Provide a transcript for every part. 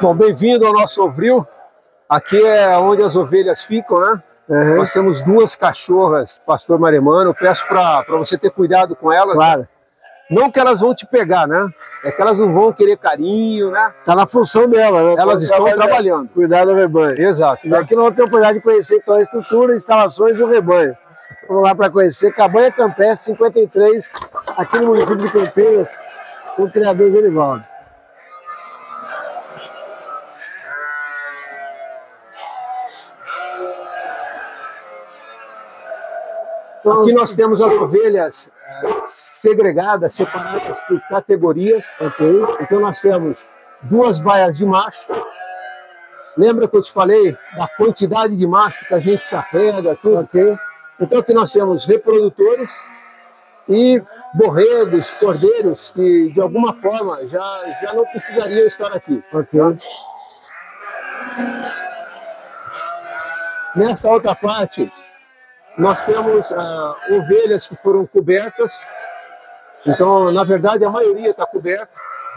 Bom, bem-vindo ao nosso ovril. Aqui é onde as ovelhas ficam, né? Uhum. Nós temos duas cachorras, pastor maremano. Eu peço para você ter cuidado com elas. Claro. Não que elas vão te pegar, né? É que elas não vão querer carinho, né? Tá na função dela, né? Elas estão trabalhando. Cuidar do rebanho. Exato. E aqui nós vamos ter a oportunidade de conhecer então a estrutura, instalações do rebanho. Vamos lá para conhecer Cabanha Campestre 53, aqui no município de Campinas, com o criador Genivaldo. Aqui nós temos as ovelhas segregadas, separadas por categorias. Okay. Então nós temos duas baias de macho. Lembra que eu te falei da quantidade de macho que a gente se apega, tudo? Okay. Então aqui nós temos reprodutores e borregos, cordeiros, que de alguma forma já não precisariam estar aqui. Okay. Tá? Nessa outra parte, nós temos ovelhas que foram cobertas. Então, na verdade, a maioria está coberta.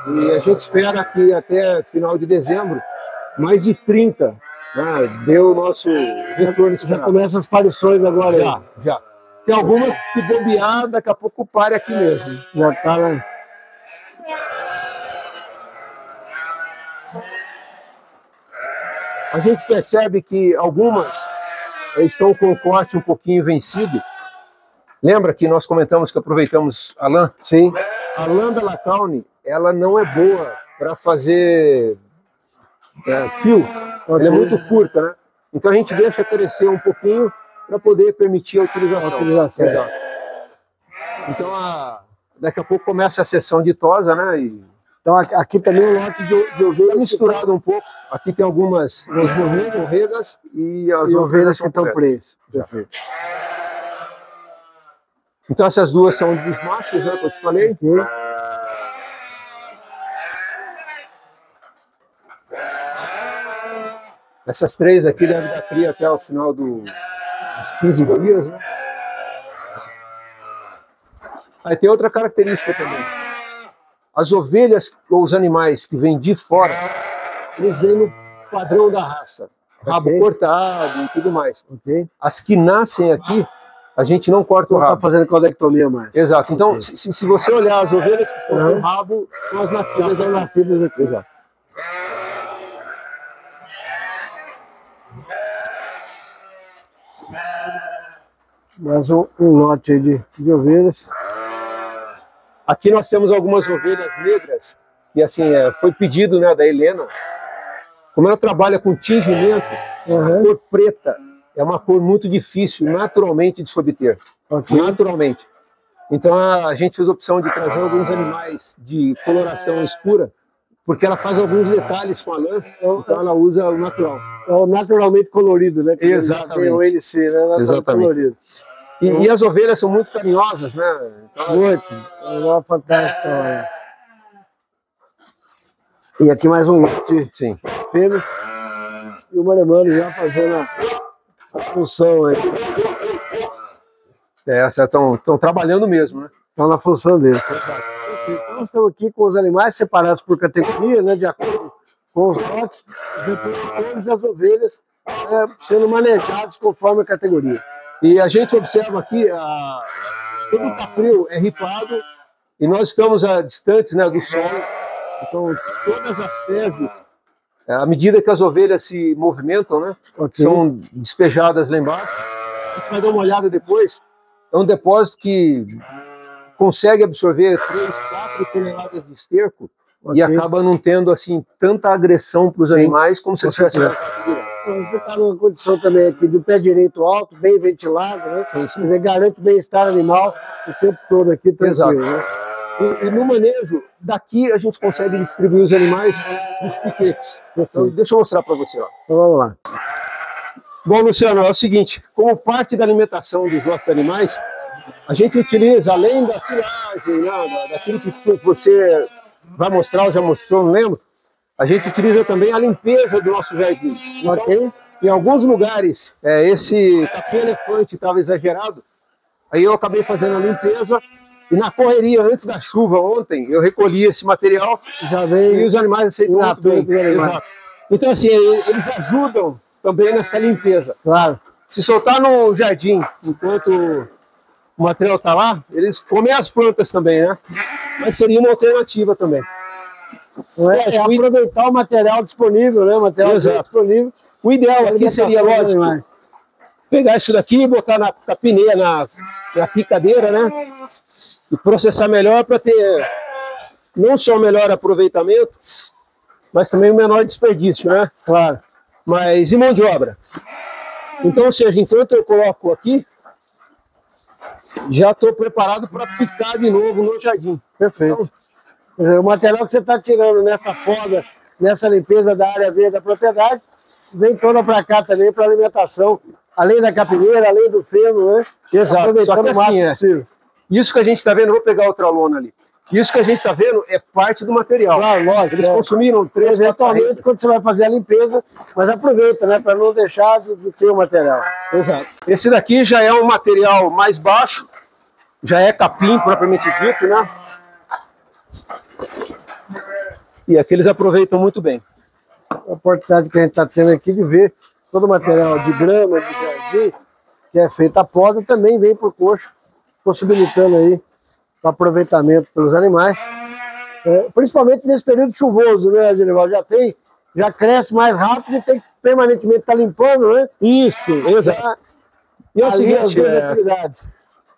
E a gente espera que até final de dezembro, mais de 30, né, deu o nosso retorno. Já começam as parições agora. Já. Tem algumas que, se bobear, daqui a pouco pare aqui mesmo. Já está, né? A gente percebe que algumas estão com o corte um pouquinho vencido. Lembra que nós comentamos que aproveitamos a lã? Sim. A lã da Lacaune, ela não é boa para fazer fio. Ela é muito curta, né? Então a gente deixa crescer um pouquinho para poder permitir a utilização. Exato. Então daqui a pouco começa a sessão de tosa, né? Então aqui também é um lote de ovelhas misturado um pouco. Aqui tem algumas borregas e as ovelhas que estão presas. Perfeito. Então essas duas são dos machos, né, que eu te falei. Okay. Essas três aqui devem dar cria até o final dos 15 dias, né? Aí tem outra característica também. As ovelhas ou os animais que vêm de fora, eles vêm no padrão da raça. Rabo cortado e tudo mais. Okay. As que nascem aqui, a gente não corta o rabo. Não está fazendo codectomia mais. Exato. Então, se você olhar as ovelhas que estão com o rabo, são as nascidas. São nascidas aqui. Exato. Mais um lote aí de ovelhas. Aqui nós temos algumas ovelhas negras, que assim, foi pedido, né, da Helena. Como ela trabalha com tingimento, a cor preta é uma cor muito difícil, naturalmente, de se obter. Okay. Naturalmente. Então a gente fez a opção de trazer alguns animais de coloração escura, porque ela faz alguns detalhes com a lã, então ela usa o natural. É o naturalmente colorido, né? Que exatamente. O NC, né? Exatamente. Colorido. E as ovelhas são muito carinhosas, né? Então, muito. É uma fantástica. Olha. E aqui mais um lote de fêmeas. E o maremano já fazendo a função aí. Estão trabalhando mesmo, né? Estão na função deles. Então nós estamos aqui com os animais separados por categoria, né? De acordo com os lotes, todas as ovelhas sendo manejadas conforme a categoria. E a gente observa aqui, todo o capril é ripado e nós estamos distantes, né, do solo. Então, todas as fezes, à medida que as ovelhas se movimentam, né, são despejadas lá embaixo. A gente vai dar uma olhada depois. É um depósito que consegue absorver 3, 4 toneladas de esterco e acaba não tendo assim tanta agressão para os animais como se estivesse na cadeira. Você está numa condição também aqui do pé direito alto, bem ventilado, né? Quer dizer, garante o bem-estar animal o tempo todo aqui, tranquilo. Né? E no manejo, daqui a gente consegue distribuir os animais nos piquetes. Então, deixa eu mostrar para você. Ó. Então vamos lá. Bom, Luciano, é o seguinte, como parte da alimentação dos nossos animais, a gente utiliza, além da silagem, né, daquilo que você vai mostrar ou já mostrou, não lembro, a gente utiliza também a limpeza do nosso jardim. Então, em alguns lugares, esse capim elefante estava exagerado, aí eu acabei fazendo a limpeza E na correria, antes da chuva ontem, eu recolhi esse material Já veio e os animais aceitam muito bem. Exato. Então, assim, eles ajudam também nessa limpeza. Claro. Se soltar no jardim, enquanto o material está lá, eles comem as plantas também, né? Mas seria uma alternativa também. É aproveitar o material disponível, né? O material disponível. O ideal aqui seria, lógico, pegar isso daqui e botar na capineira, na picadeira, né? E processar melhor para ter não só o melhor aproveitamento, mas também o menor desperdício, né? Claro. Mas e mão de obra? Então, ou seja, enquanto eu coloco aqui, já estou preparado para picar de novo no jardim. Perfeito. Então, o material que você está tirando nessa poda, nessa limpeza da área verde da propriedade, vem toda para cá também para alimentação, além da capineira, além do feno, né? Exato. Aproveitando Só que o máximo possível. Isso que a gente está vendo, vou pegar outra lona ali. Isso que a gente está vendo é parte do material. Claro, lógico. Eles consumiram 3, eventualmente, quando você vai fazer a limpeza, mas aproveita, né? Para não deixar de ter o material. Exato. Esse daqui já é um material mais baixo, já é capim propriamente dito, né? E aqui eles aproveitam muito bem. A oportunidade que a gente está tendo aqui de ver todo o material de grama, de jardim, que é feito a poda, também vem por coxo, possibilitando aí o aproveitamento pelos animais. Principalmente nesse período chuvoso, né, Genivaldo? Já cresce mais rápido e tem que permanentemente estar limpando, né? Isso, exato. E é o seguinte,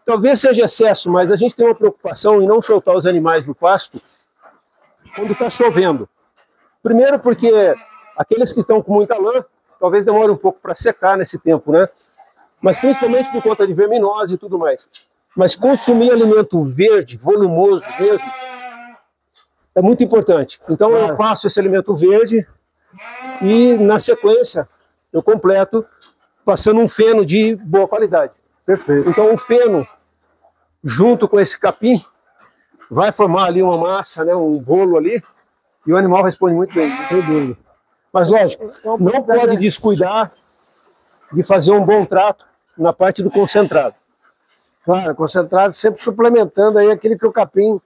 talvez seja excesso, mas a gente tem uma preocupação em não soltar os animais no pasto quando está chovendo. Primeiro porque aqueles que estão com muita lã, talvez demore um pouco para secar nesse tempo, né? Mas principalmente por conta de verminose e tudo mais. Mas consumir alimento verde, volumoso mesmo, é muito importante. Então eu passo esse alimento verde e na sequência eu completo passando um feno de boa qualidade. Perfeito. Então o feno, junto com esse capim, vai formar ali uma massa, né, um bolo ali, e o animal responde muito bem, sem dúvida. Mas lógico, não pode descuidar de fazer um bom trato na parte do concentrado. Claro, concentrado sempre suplementando aí aquilo que o capim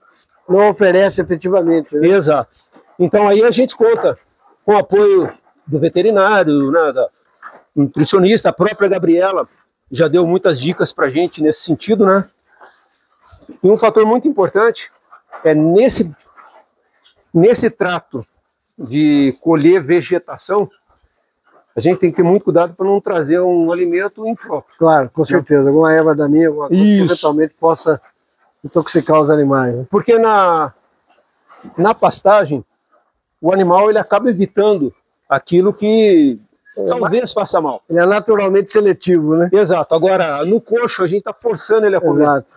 não oferece efetivamente. Né? Exato. Então aí a gente conta com o apoio do veterinário, né, da nutricionista, a própria Gabriela já deu muitas dicas pra gente nesse sentido, né? E um fator muito importante é nesse trato de colher vegetação, a gente tem que ter muito cuidado para não trazer um alimento impróprio. Claro, com certeza. Alguma erva daninha, alguma coisa que eventualmente possa intoxicar os animais. Né? Porque na pastagem, o animal ele acaba evitando aquilo que talvez faça mal. Ele é naturalmente seletivo, né? Exato. Agora, no coxo, a gente está forçando ele a comer. Exato.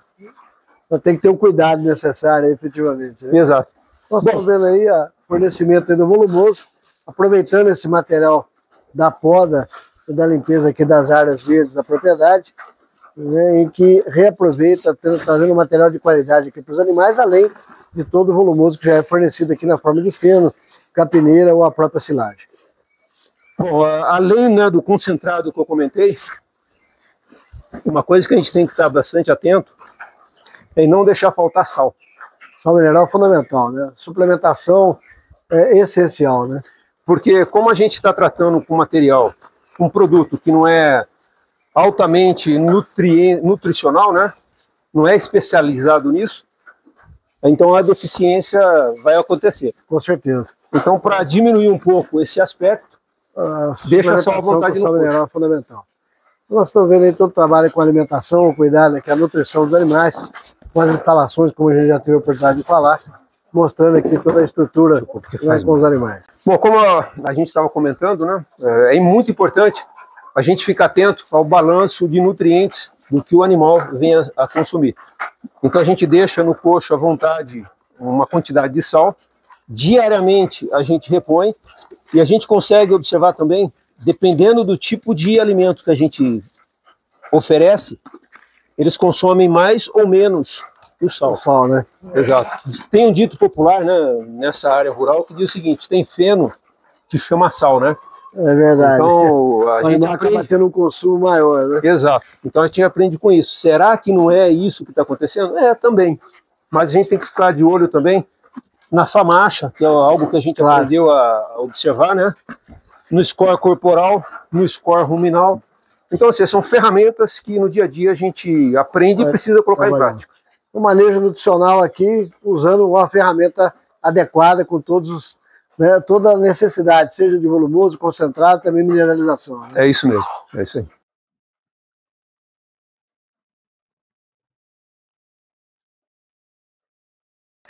Então tem que ter um cuidado necessário, efetivamente. Né? Exato. Nós estamos vendo aí o fornecimento do volumoso, aproveitando esse material da poda e da limpeza aqui das áreas verdes da propriedade, né, em que reaproveita, trazendo material de qualidade aqui para os animais, além de todo o volumoso que já é fornecido aqui na forma de feno, capineira ou a própria silagem. Bom, além, né, do concentrado que eu comentei, uma coisa que a gente tem que estar bastante atento é não deixar faltar sal. Sal mineral é fundamental, né? Suplementação é essencial, né? Porque como a gente está tratando com material, um produto que não é altamente nutricional, né? Não é especializado nisso, então a deficiência vai acontecer. Com certeza. Então, para diminuir um pouco esse aspecto, deixa só a vontade no sal mineral é fundamental. Nós estamos vendo aí todo o trabalho com alimentação, cuidado, que é a nutrição dos animais, com as instalações, como a gente já teve a oportunidade de falar, mostrando aqui toda a estrutura com os animais. Bom, como a gente estava comentando, né, é muito importante a gente ficar atento ao balanço de nutrientes do que o animal vem a consumir. Então a gente deixa no coxo à vontade uma quantidade de sal, diariamente a gente repõe e a gente consegue observar também, dependendo do tipo de alimento que a gente oferece, eles consomem mais ou menos o sal. O sal, né? Exato. Tem um dito popular, né, nessa área rural que diz o seguinte: tem feno que chama sal, né? É verdade. Então, a gente acaba tendo um consumo maior, né? Exato. Então, a gente aprende com isso. Será que não é isso que está acontecendo? É, também. Mas a gente tem que ficar de olho também na famacha, que é algo que a gente aprendeu a observar, né? No score corporal, no score ruminal. Então, assim, são ferramentas que no dia a dia a gente aprende e precisa colocar em prática. O manejo nutricional aqui, usando uma ferramenta adequada com todos, né, toda a necessidade, seja de volumoso, concentrado, também mineralização. Né? É isso mesmo, é isso aí.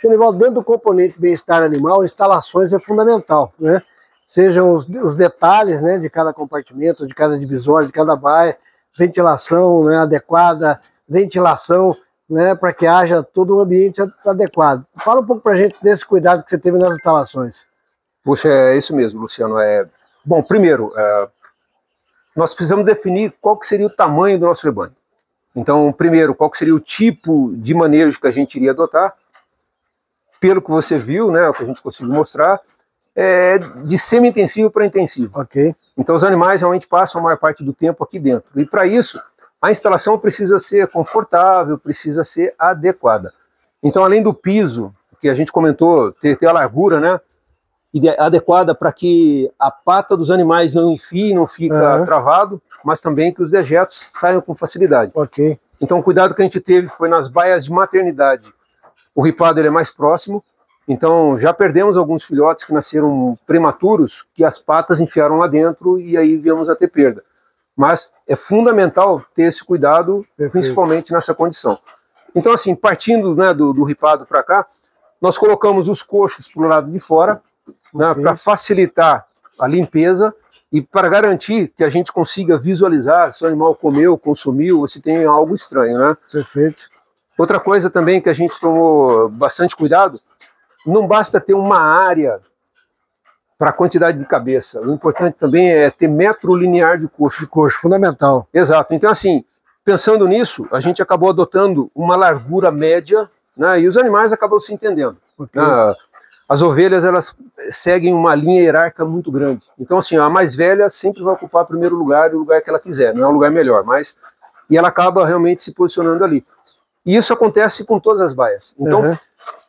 Genivaldo, dentro do componente bem-estar animal, instalações é fundamental, né? Sejam os detalhes, né, de cada compartimento, de cada divisório, de cada baia, ventilação, né, adequada, ventilação, né, para que haja todo um ambiente adequado. Fala um pouco para a gente desse cuidado que você teve nas instalações. Puxa, é isso mesmo, Luciano. Bom, primeiro, nós precisamos definir qual que seria o tamanho do nosso rebanho. Então, primeiro, qual que seria o tipo de manejo que a gente iria adotar. Pelo que você viu, né, o que a gente conseguiu mostrar, é de semi-intensivo para intensivo. Ok. Então os animais realmente passam a maior parte do tempo aqui dentro. E para isso, a instalação precisa ser confortável, precisa ser adequada. Então, além do piso, que a gente comentou, ter a largura, né, adequada para que a pata dos animais não enfie, não fica travado, mas também que os dejetos saiam com facilidade. Ok. Então o cuidado que a gente teve foi nas baias de maternidade. O ripado ele é mais próximo, então já perdemos alguns filhotes que nasceram prematuros, que as patas enfiaram lá dentro e aí viemos a ter perda. Mas é fundamental ter esse cuidado, principalmente nessa condição. Então assim, partindo, né, do ripado para cá, nós colocamos os coxos para o lado de fora, né, para facilitar a limpeza e para garantir que a gente consiga visualizar se o animal comeu, consumiu ou se tem algo estranho, né? Perfeito. Outra coisa também que a gente tomou bastante cuidado, não basta ter uma área para a quantidade de cabeça. O importante também é ter metro linear de coxo. De coxo, fundamental. Exato. Então, assim, pensando nisso, a gente acabou adotando uma largura média, né, e os animais acabam se entendendo. Okay. As ovelhas, elas seguem uma linha hierárquica muito grande. Então, assim, a mais velha sempre vai ocupar o primeiro lugar, o lugar que ela quiser. Não é o lugar melhor, mas... E ela acaba realmente se posicionando ali. E isso acontece com todas as baias. Então,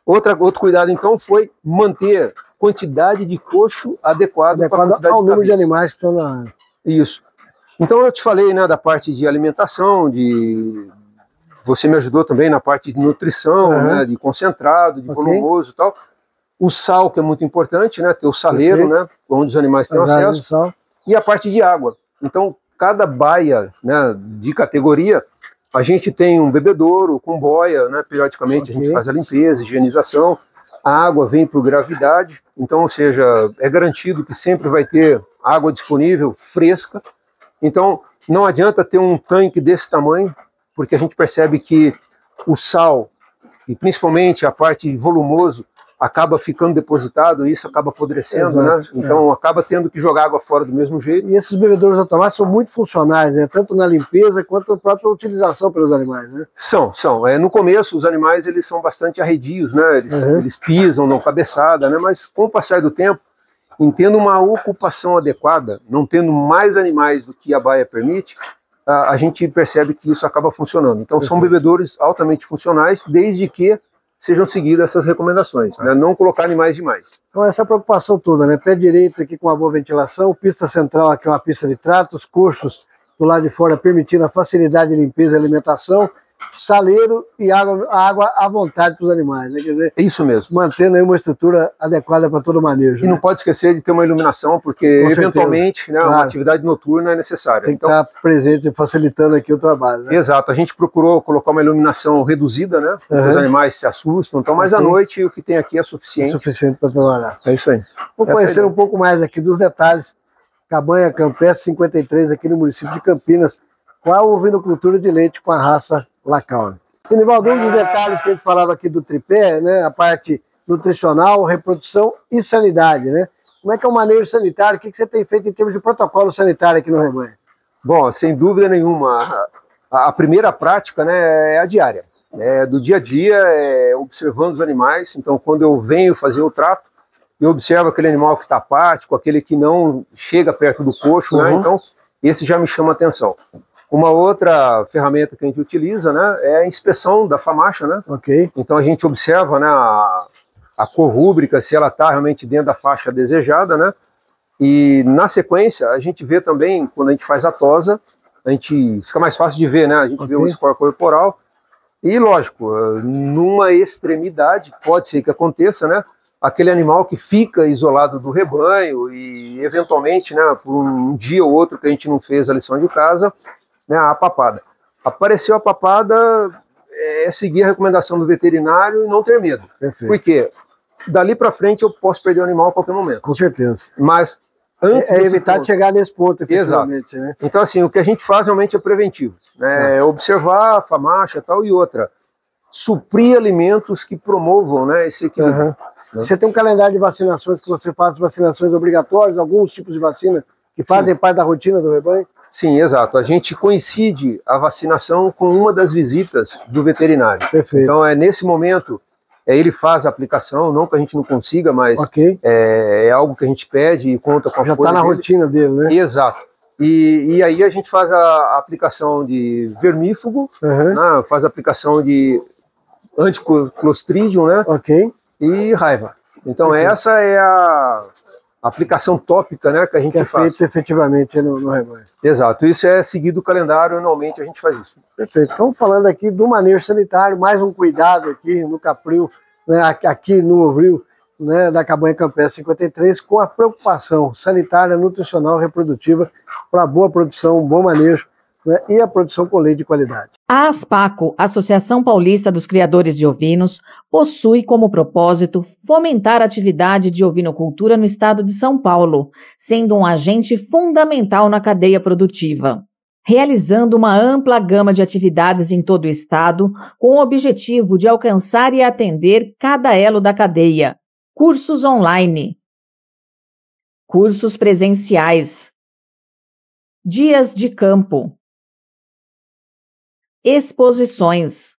outro cuidado, então, foi manter quantidade de coxo adequada ao número de animais que estão na área. Isso. Então, eu te falei, né, da parte de alimentação, você me ajudou também na parte de nutrição, né, de concentrado, de volumoso e tal. O sal, que é muito importante, né, ter o saleiro, né, onde os animais têm acesso. E a parte de água. Então, cada baia, né, de categoria, a gente tem um bebedouro com boia, né? Periodicamente a gente faz a limpeza, higienização, a água vem por gravidade, então, ou seja, é garantido que sempre vai ter água disponível, fresca. Então, não adianta ter um tanque desse tamanho, porque a gente percebe que o sal, e principalmente a parte volumoso, acaba ficando depositado e isso acaba apodrecendo, né? Então acaba tendo que jogar água fora do mesmo jeito. E esses bebedouros automáticos são muito funcionais, né? Tanto na limpeza quanto na própria utilização pelos animais, né? São. No começo os animais eles são bastante arredios, né? Eles pisam, dão cabeçada, né? Mas com o passar do tempo, em tendo uma ocupação adequada, não tendo mais animais do que a baia permite, a gente percebe que isso acaba funcionando. Então são bebedouros altamente funcionais, desde que sejam seguidas essas recomendações, né? Não colocar animais demais. Então essa preocupação toda, né? Pé direito aqui com uma boa ventilação, pista central aqui uma pista de trato, os coxos do lado de fora permitindo a facilidade de limpeza e alimentação, saleiro e água à vontade para os animais, né? Quer dizer, isso mesmo. Mantendo aí uma estrutura adequada para todo o manejo. E não pode esquecer de ter uma iluminação, porque eventualmente, né, uma atividade noturna é necessária. Tem que estar presente, facilitando aqui o trabalho, né? Exato, a gente procurou colocar uma iluminação reduzida, né? Porque os animais se assustam, então, mas à noite o que tem aqui é suficiente. É suficiente para trabalhar. É isso aí. Vamos conhecer um pouco mais aqui dos detalhes. Cabanha Campestre 53, aqui no município de Campinas, com a ovinocultura de leite com a raça Lacaune. Genivaldo, um dos detalhes que a gente falava aqui do tripé, né, a parte nutricional, reprodução e sanidade, né? Como é que é o manejo sanitário? O que você tem feito em termos de protocolo sanitário aqui no rebanho? Bom, sem dúvida nenhuma, a primeira prática, né, é a diária. Do dia a dia, observando os animais. Então, quando eu venho fazer o trato, e observo aquele animal que está apático, aquele que não chega perto do coxo, né? Então, esse já me chama a atenção. Uma outra ferramenta que a gente utiliza, né, é a inspeção da famacha, né? Então a gente observa, né, a cor rúbrica, se ela está realmente dentro da faixa desejada, né? E na sequência a gente vê também, quando a gente faz a tosa, a gente fica mais fácil de ver, né? A gente vê o score corporal. E lógico, numa extremidade, pode ser que aconteça, né? Aquele animal que fica isolado do rebanho e eventualmente, né, por um dia ou outro que a gente não fez a lição de casa, né, a papada. Apareceu a papada, é seguir a recomendação do veterinário e não ter medo. Porque dali para frente eu posso perder o animal a qualquer momento. Com certeza. Mas antes evitar de chegar nesse ponto, efetivamente. Exato. Né? Então, assim, o que a gente faz realmente é preventivo. Né? É observar a famacha e tal, e outra, suprir alimentos que promovam, né, esse equilíbrio. Né? Você tem um calendário de vacinações que você faz vacinações obrigatórias, alguns tipos de vacina que fazem parte da rotina do rebanho? Sim, exato. A gente coincide a vacinação com uma das visitas do veterinário. Então, nesse momento, ele faz a aplicação, não que a gente não consiga, mas é algo que a gente pede e conta com a já está na rotina dele, né? Exato. E aí a gente faz a aplicação de vermífugo, né? Faz a aplicação de anticlostridium, né? E raiva. Então essa é a aplicação tópica, né, que a gente faz. É feito efetivamente no rebanho. Exato. Isso é seguido o calendário, anualmente a gente faz isso. Perfeito. Estamos falando aqui do manejo sanitário, mais um cuidado aqui no Capril, né, aqui no Ovril, né, da Cabanha Campestre 53, com a preocupação sanitária, nutricional, reprodutiva para boa produção, um bom manejo, né, e a produção com leite de qualidade. A ASPACO, Associação Paulista dos Criadores de Ovinos, possui como propósito fomentar a atividade de ovinocultura no estado de São Paulo, sendo um agente fundamental na cadeia produtiva, realizando uma ampla gama de atividades em todo o estado, com o objetivo de alcançar e atender cada elo da cadeia. Cursos online, cursos presenciais, dias de campo, exposições,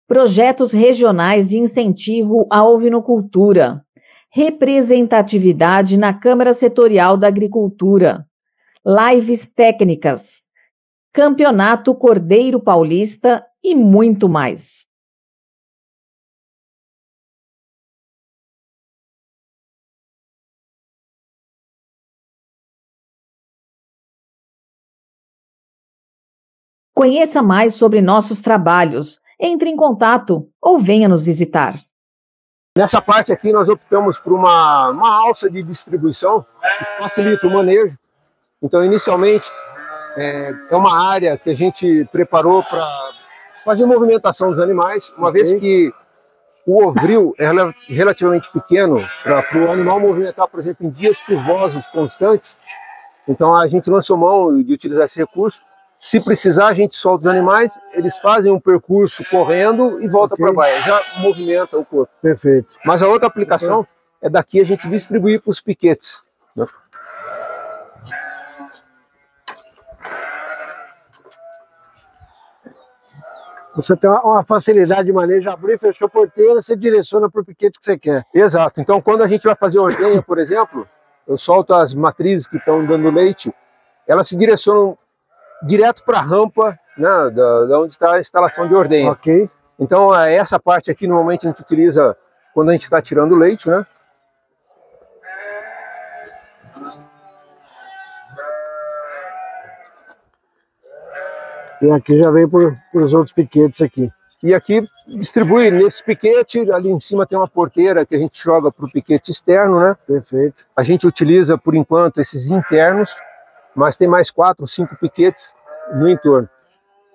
projetos regionais de incentivo à ovinocultura, representatividade na Câmara Setorial da Agricultura, lives técnicas, Campeonato Cordeiro Paulista e muito mais. Conheça mais sobre nossos trabalhos, entre em contato ou venha nos visitar. Nessa parte aqui nós optamos por uma alça de distribuição que facilita o manejo. Então inicialmente é uma área que a gente preparou para fazer movimentação dos animais, uma vez que o ovril é relativamente pequeno para o animal movimentar, por exemplo, em dias chuvosos constantes. Então a gente lançou mão de utilizar esse recurso. Se precisar, a gente solta os animais, eles fazem um percurso correndo e volta para a baia, já movimenta o corpo. Perfeito. Mas a outra aplicação é daqui a gente distribuir para os piquetes. Né? Você tem uma facilidade de manejo, abriu e fechou a porteira, você direciona para o piquete que você quer. Exato. Então, quando a gente vai fazer ordenha, por exemplo, eu solto as matrizes que estão dando leite, elas se direcionam direto para a rampa, né, da onde está a instalação de ordenha. Então, essa parte aqui, normalmente, a gente utiliza quando a gente está tirando o leite, né? E aqui já vem por os outros piquetes aqui. E aqui distribui nesse piquete, ali em cima tem uma porteira que a gente joga para o piquete externo, né? Perfeito. A gente utiliza, por enquanto, esses internos, mas tem mais 4, 5 piquetes no entorno.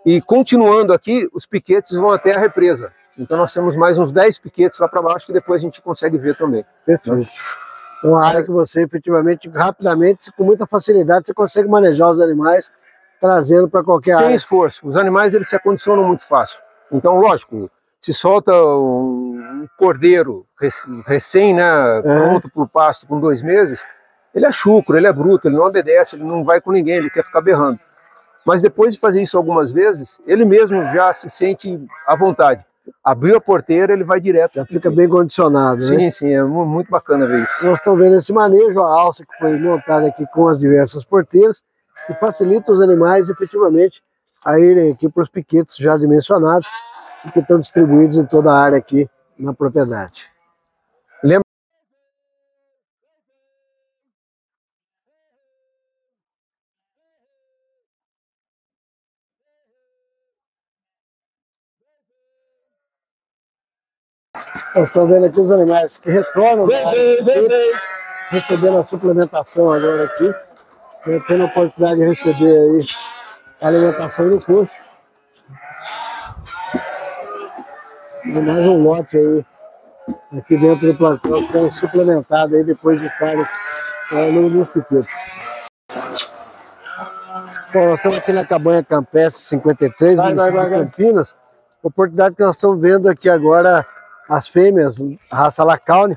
E continuando aqui, os piquetes vão até a represa. Então nós temos mais uns 10 piquetes lá para baixo que depois a gente consegue ver também. Perfeito. Uma área que você efetivamente, rapidamente, com muita facilidade, você consegue manejar os animais, trazendo para qualquer área. Sem esforço. Os animais eles se acondicionam muito fácil. Então, lógico, se solta um cordeiro recém, né, pronto para o pasto com 2 meses, ele é chucro, ele é bruto, ele não obedece, ele não vai com ninguém, ele quer ficar berrando. Mas depois de fazer isso algumas vezes, ele mesmo já se sente à vontade. abriu a porteira, ele vai direto. Já fica bem condicionado, sim, né? Sim, é muito bacana ver isso. Nós estamos vendo esse manejo, a alça que foi montada aqui com as diversas porteiras, que facilita os animais efetivamente a irem aqui para os piquetes já dimensionados e que estão distribuídos em toda a área aqui na propriedade. Lembra? Nós estamos vendo aqui os animais que retornam, recebendo a suplementação agora aqui, tendo a oportunidade de receber aí a alimentação no coxo. E mais um lote aí aqui dentro do plantão sendo suplementado aí depois de estarem nos piquetes. Bom, nós estamos aqui na cabanha Campestre 53, município de Campinas. Oportunidade que nós estamos vendo aqui agora as fêmeas, raça Lacaune,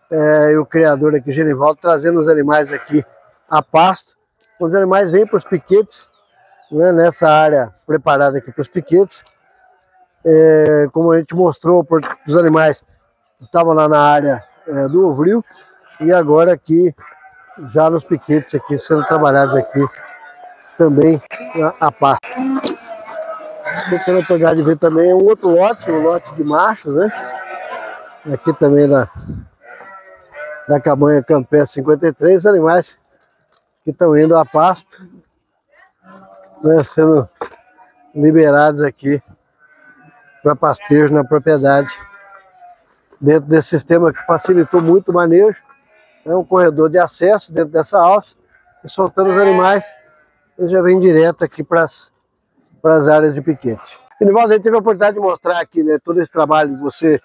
e o criador aqui, Genivaldo, trazendo os animais aqui a pasto. Os animais vêm para os piquetes, né, nessa área preparada aqui para os piquetes. Como a gente mostrou, os animais estavam lá na área do ovril e agora aqui, já nos piquetes aqui, sendo trabalhados aqui também a pasto. Estou tendo a oportunidade de ver também um outro lote, um lote de machos, né? Aqui também da cabanha Campestre 53, animais que estão indo a pasto, né, sendo liberados aqui para pastejo na propriedade, dentro desse sistema que facilitou muito o manejo. É um corredor de acesso dentro dessa alça, e soltando os animais, eles já vêm direto aqui para as áreas de piquete. Genivaldo, a gente teve a oportunidade de mostrar aqui, né, todo esse trabalho de você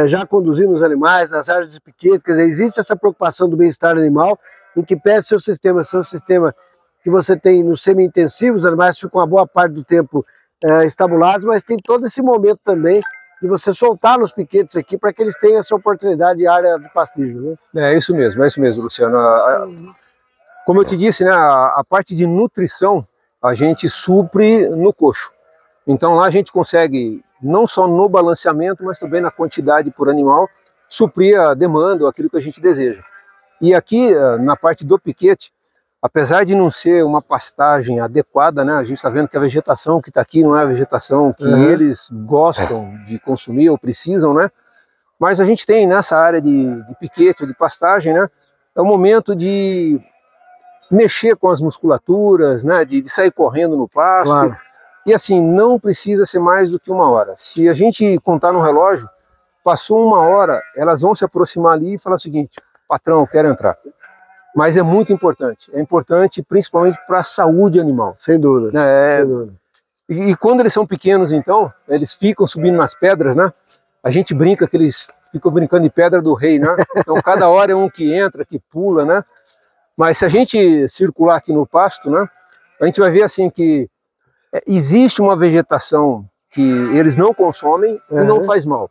já conduzindo os animais nas áreas de piquete. Quer dizer, existe essa preocupação do bem-estar animal, em que pese seu sistema que você tem no semi-intensivo, os animais ficam uma boa parte do tempo estabulados, mas tem todo esse momento também de você soltar nos piquetes aqui para que eles tenham essa oportunidade de área de pastijo, né? É isso mesmo, Luciano. Como eu te disse, né, a parte de nutrição a gente supre no coxo. Então lá a gente consegue, não só no balanceamento, mas também na quantidade por animal, suprir a demanda, aquilo que a gente deseja. E aqui, na parte do piquete, apesar de não ser uma pastagem adequada, né, a gente está vendo que a vegetação que está aqui não é a vegetação que eles gostam de consumir ou precisam, né? Mas a gente tem nessa área de piquete, de pastagem, né, é o momento de mexer com as musculaturas, né, de sair correndo no pasto. Claro. E assim, não precisa ser mais do que 1 hora. Se a gente contar no relógio, passou 1 hora, elas vão se aproximar ali e falar o seguinte: patrão, eu quero entrar. Mas é muito importante. É importante principalmente para a saúde animal. Sem dúvida. Sem dúvida. E quando eles são pequenos, então, eles ficam subindo nas pedras, né? A gente brinca que eles ficam brincando de pedra do rei, né? Então cada hora é um que entra, que pula, né? Mas se a gente circular aqui no pasto, né, a gente vai ver assim que existe uma vegetação que eles não consomem e não faz mal.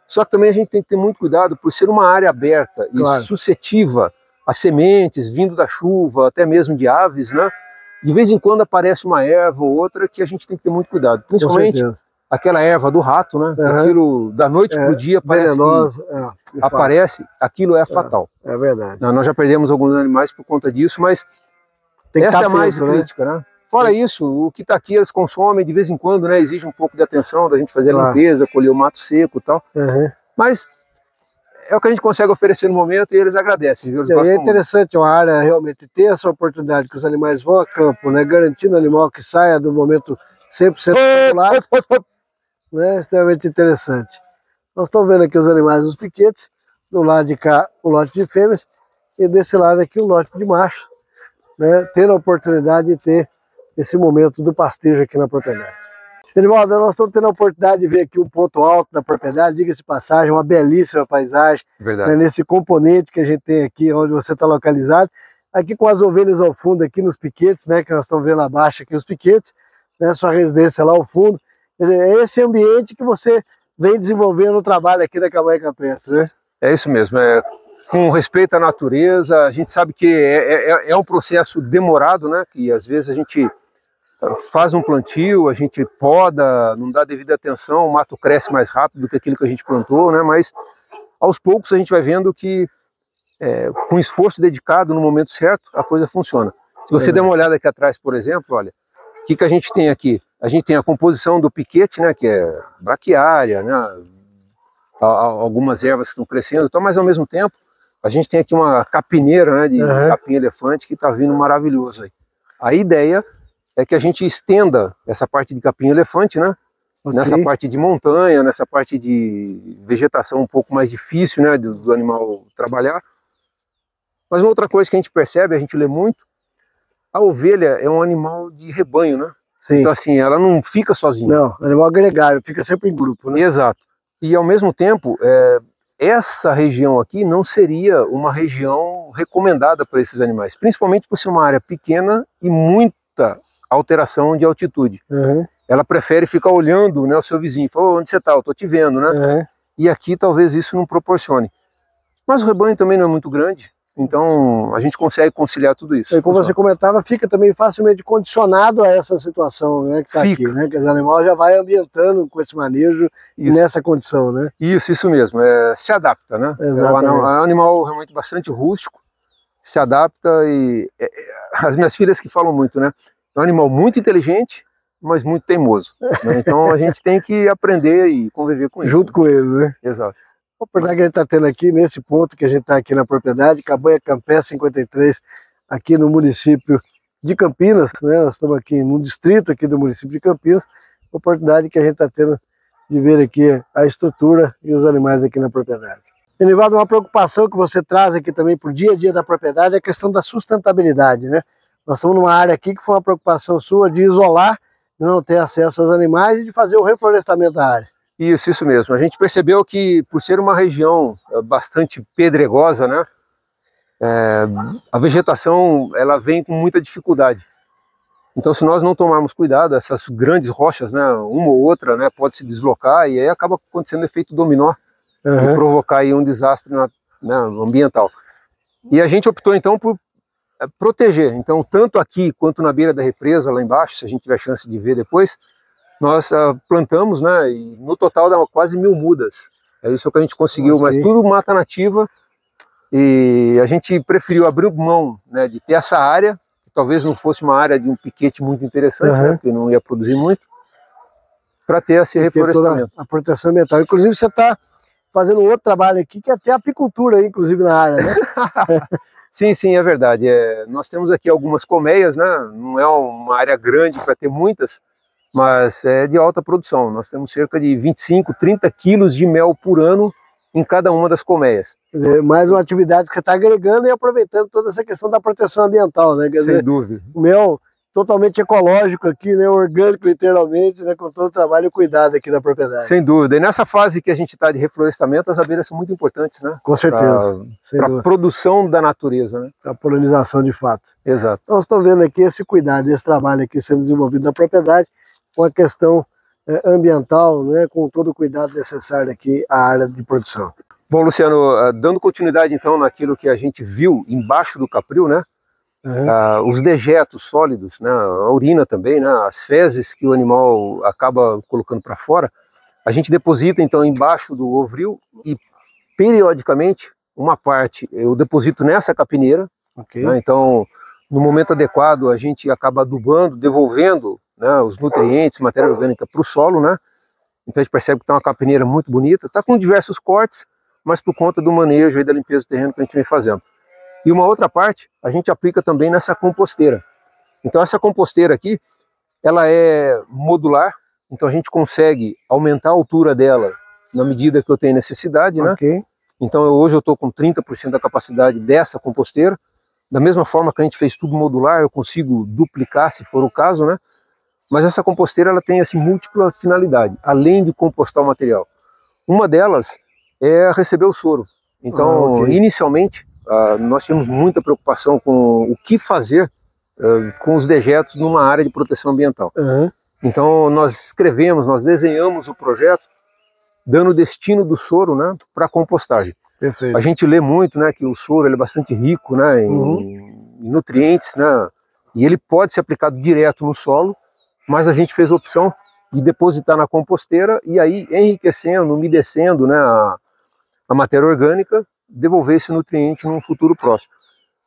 Só que também a gente tem que ter muito cuidado por ser uma área aberta e suscetível a sementes vindo da chuva, até mesmo de aves, né? De vez em quando aparece uma erva ou outra que a gente tem que ter muito cuidado. Principalmente aquela erva do rato, né? Aquilo da noite para o dia aparece, aquilo é fatal. É verdade. Nós já perdemos alguns animais por conta disso, mas tem que essa é a mais crítica, né? Fora isso, o que está aqui eles consomem de vez em quando, né? Exige um pouco de atenção da gente fazer a limpeza, colher o mato seco e tal. Mas é o que a gente consegue oferecer no momento e eles agradecem. Viu? Eles é interessante uma área realmente ter essa oportunidade que os animais vão a campo, né? Garantindo o animal que saia do momento 100% regular, né? Extremamente interessante. Nós estamos vendo aqui os animais dos piquetes, do lado de cá o lote de fêmeas e desse lado aqui o lote de macho, né? Tendo a oportunidade de ter esse momento do pastejo aqui na propriedade. Genivaldo, nós estamos tendo a oportunidade de ver aqui um ponto alto da propriedade, diga-se passagem, uma belíssima paisagem, né, nesse componente que a gente tem aqui, onde você está localizado, aqui com as ovelhas ao fundo, aqui nos piquetes, né, que nós estamos vendo abaixo aqui os piquetes, né, sua residência lá ao fundo. É esse ambiente que você vem desenvolvendo o trabalho aqui da Cabanha Campestre, né? É isso mesmo, com respeito à natureza. A gente sabe que é um processo demorado, né, que às vezes a gente faz um plantio, a gente poda, não dá devida atenção, o mato cresce mais rápido do que aquilo que a gente plantou, né? Mas aos poucos a gente vai vendo que com esforço dedicado no momento certo, a coisa funciona. Se você der uma olhada aqui atrás, por exemplo, olha, o que a gente tem aqui? A gente tem a composição do piquete, né, que é braquiária, né, algumas ervas que estão crescendo, então, mas ao mesmo tempo a gente tem aqui uma capineira, né, de capim-elefante que está vindo maravilhoso aí. A ideia é que a gente estenda essa parte de capim-elefante, né, nessa parte de montanha, nessa parte de vegetação um pouco mais difícil, né, do animal trabalhar. Mas uma outra coisa que a gente percebe, a gente lê muito, a ovelha é um animal de rebanho, né? Sim. Então assim, ela não fica sozinha. Não, animal gregário, fica sempre em grupo, né? Exato. E ao mesmo tempo, essa região aqui não seria uma região recomendada para esses animais, principalmente por ser uma área pequena e muita alteração de altitude. Ela prefere ficar olhando, né, o seu vizinho, fala, onde você está? Eu estou te vendo, né? E aqui talvez isso não proporcione. Mas o rebanho também não é muito grande, então a gente consegue conciliar tudo isso. E como você comentava, fica também facilmente condicionado a essa situação, né, que está aqui, né? Que os animais já vai ambientando com esse manejo nessa condição, né? Isso mesmo, se adapta, né? Exatamente. É um animal realmente bastante rústico, se adapta e as minhas filhas que falam muito, né? É um animal muito inteligente, mas muito teimoso, né? Então a gente tem que aprender e conviver com isso. Junto com ele, né? Exato. A oportunidade que a gente está tendo aqui, nesse ponto que a gente está aqui na propriedade, Cabanha Campé 53, aqui no município de Campinas, né? Nós estamos aqui no distrito aqui do município de Campinas, a oportunidade que a gente está tendo de ver aqui a estrutura e os animais aqui na propriedade. Enivaldo, uma preocupação que você traz aqui também para o dia a dia da propriedade é a questão da sustentabilidade, né? Nós estamos numa área aqui que foi uma preocupação sua de isolar, não ter acesso aos animais e de fazer o reflorestamento da área. Isso mesmo. A gente percebeu que, por ser uma região bastante pedregosa, né, a vegetação ela vem com muita dificuldade. Então, se nós não tomarmos cuidado, essas grandes rochas, né, uma ou outra, né, pode se deslocar e aí acaba acontecendo efeito dominó e provocar aí um desastre ambiental. E a gente optou então por proteger. Então, tanto aqui quanto na beira da represa, lá embaixo, se a gente tiver chance de ver depois, nós plantamos, né, e no total dá quase 1000 mudas. É isso que a gente conseguiu, mas tudo mata nativa. E a gente preferiu abrir mão, né, de ter essa área, que talvez não fosse uma área de um piquete muito interessante, né, porque não ia produzir muito, para ter esse reflorestamento. A proteção ambiental. Inclusive você está fazendo um outro trabalho aqui, que é até apicultura, inclusive na área, né? Sim, é verdade. Nós temos aqui algumas colmeias, né? Não é uma área grande para ter muitas, mas é de alta produção. Nós temos cerca de 25, 30 quilos de mel por ano em cada uma das colmeias. Mais uma atividade que você está agregando e aproveitando toda essa questão da proteção ambiental, né? Sem dúvida. O mel totalmente ecológico aqui, né? Orgânico literalmente, né? Com todo o trabalho e cuidado aqui da propriedade. Sem dúvida. E nessa fase que a gente está de reflorestamento, as abelhas são muito importantes, né? Com certeza. Para a produção da natureza, né? A polinização de fato. Exato. Então, nós estamos vendo aqui esse cuidado, esse trabalho aqui sendo desenvolvido na propriedade, com a questão ambiental, né? Com todo o cuidado necessário aqui à área de produção. Bom, Luciano, dando continuidade então naquilo que a gente viu embaixo do capril, né? Os dejetos sólidos, né? A urina também, né? As fezes que o animal acaba colocando para fora, a gente deposita então embaixo do ovril e periodicamente uma parte eu deposito nessa capineira, né? Então no momento adequado a gente acaba adubando, devolvendo, né, os nutrientes, matéria orgânica para o solo, né? Então a gente percebe que está uma capineira muito bonita, está com diversos cortes, mas por conta do manejo e da limpeza do terreno que a gente vem fazendo. E uma outra parte, a gente aplica também nessa composteira. Então essa composteira aqui, ela é modular, então a gente consegue aumentar a altura dela na medida que eu tenho necessidade, né? Então hoje eu estou com 30% da capacidade dessa composteira. Da mesma forma que a gente fez tudo modular, eu consigo duplicar se for o caso, né? Mas essa composteira ela tem assim, múltipla finalidade, além de compostar o material. Uma delas é receber o soro. Então, inicialmente, nós tínhamos muita preocupação com o que fazer com os dejetos numa área de proteção ambiental. Então, nós escrevemos, nós desenhamos o projeto, dando o destino do soro, né, para a compostagem. Perfeito. A gente lê muito, né, que o soro ele é bastante rico, né, em nutrientes, né, E ele pode ser aplicado direto no solo, mas a gente fez a opção de depositar na composteira e aí enriquecendo, umedecendo, né, a matéria orgânica, devolver esse nutriente num futuro próximo.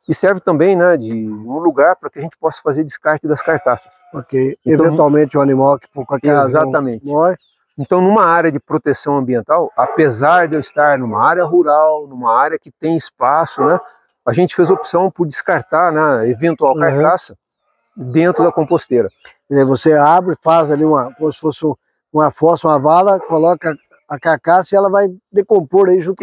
E serve também, né, de um lugar para que a gente possa fazer descarte das carcaças. Ok. Então, eventualmente o animal que por qualquer razão exatamente. morre. Então, numa área de proteção ambiental, apesar de eu estar numa área rural, numa área que tem espaço, né, a gente fez a opção por descartar, né, eventual carcaça dentro da composteira. Quer dizer, você abre, faz ali como se fosse uma fossa, uma vala, coloca a carcaça e ela vai decompor aí junto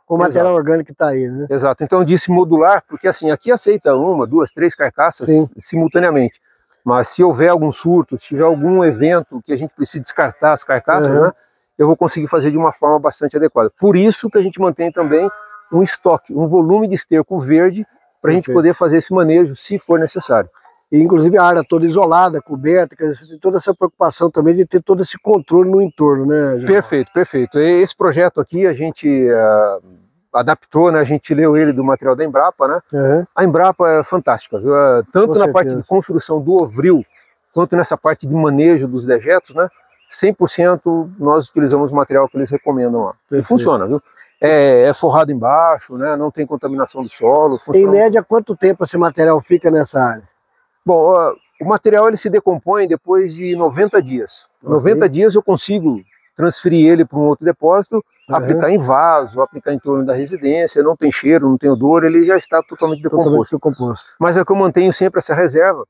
com o material orgânico que está aí, né? Exato. Então eu disse modular, porque assim, aqui aceita 1, 2, 3 carcaças simultaneamente. Mas se houver algum surto, se tiver algum evento que a gente precise descartar as carcaças, né, eu vou conseguir fazer de uma forma bastante adequada. Por isso que a gente mantém também um estoque, um volume de esterco verde, para a gente poder fazer esse manejo, se for necessário. E, inclusive, a área toda isolada, coberta, quer dizer, você tem toda essa preocupação também de ter todo esse controle no entorno, né, Geraldo? Perfeito, perfeito. Esse projeto aqui a gente adaptou, né, a gente leu ele do material da Embrapa, né? A Embrapa é fantástica, viu? Tanto na parte de construção do ovril, quanto nessa parte de manejo dos dejetos, né? 100% nós utilizamos o material que eles recomendam lá. E funciona, viu? É forrado embaixo, né? Não tem contaminação do solo. Funciona. Em média, quanto tempo esse material fica nessa área? Bom, o material ele se decompõe depois de 90 dias. 90 dias eu consigo transferir ele para um outro depósito, aplicar em vaso, aplicar em torno da residência, não tem cheiro, não tem odor, ele já está totalmente decomposto. Mas é que eu mantenho sempre essa reserva,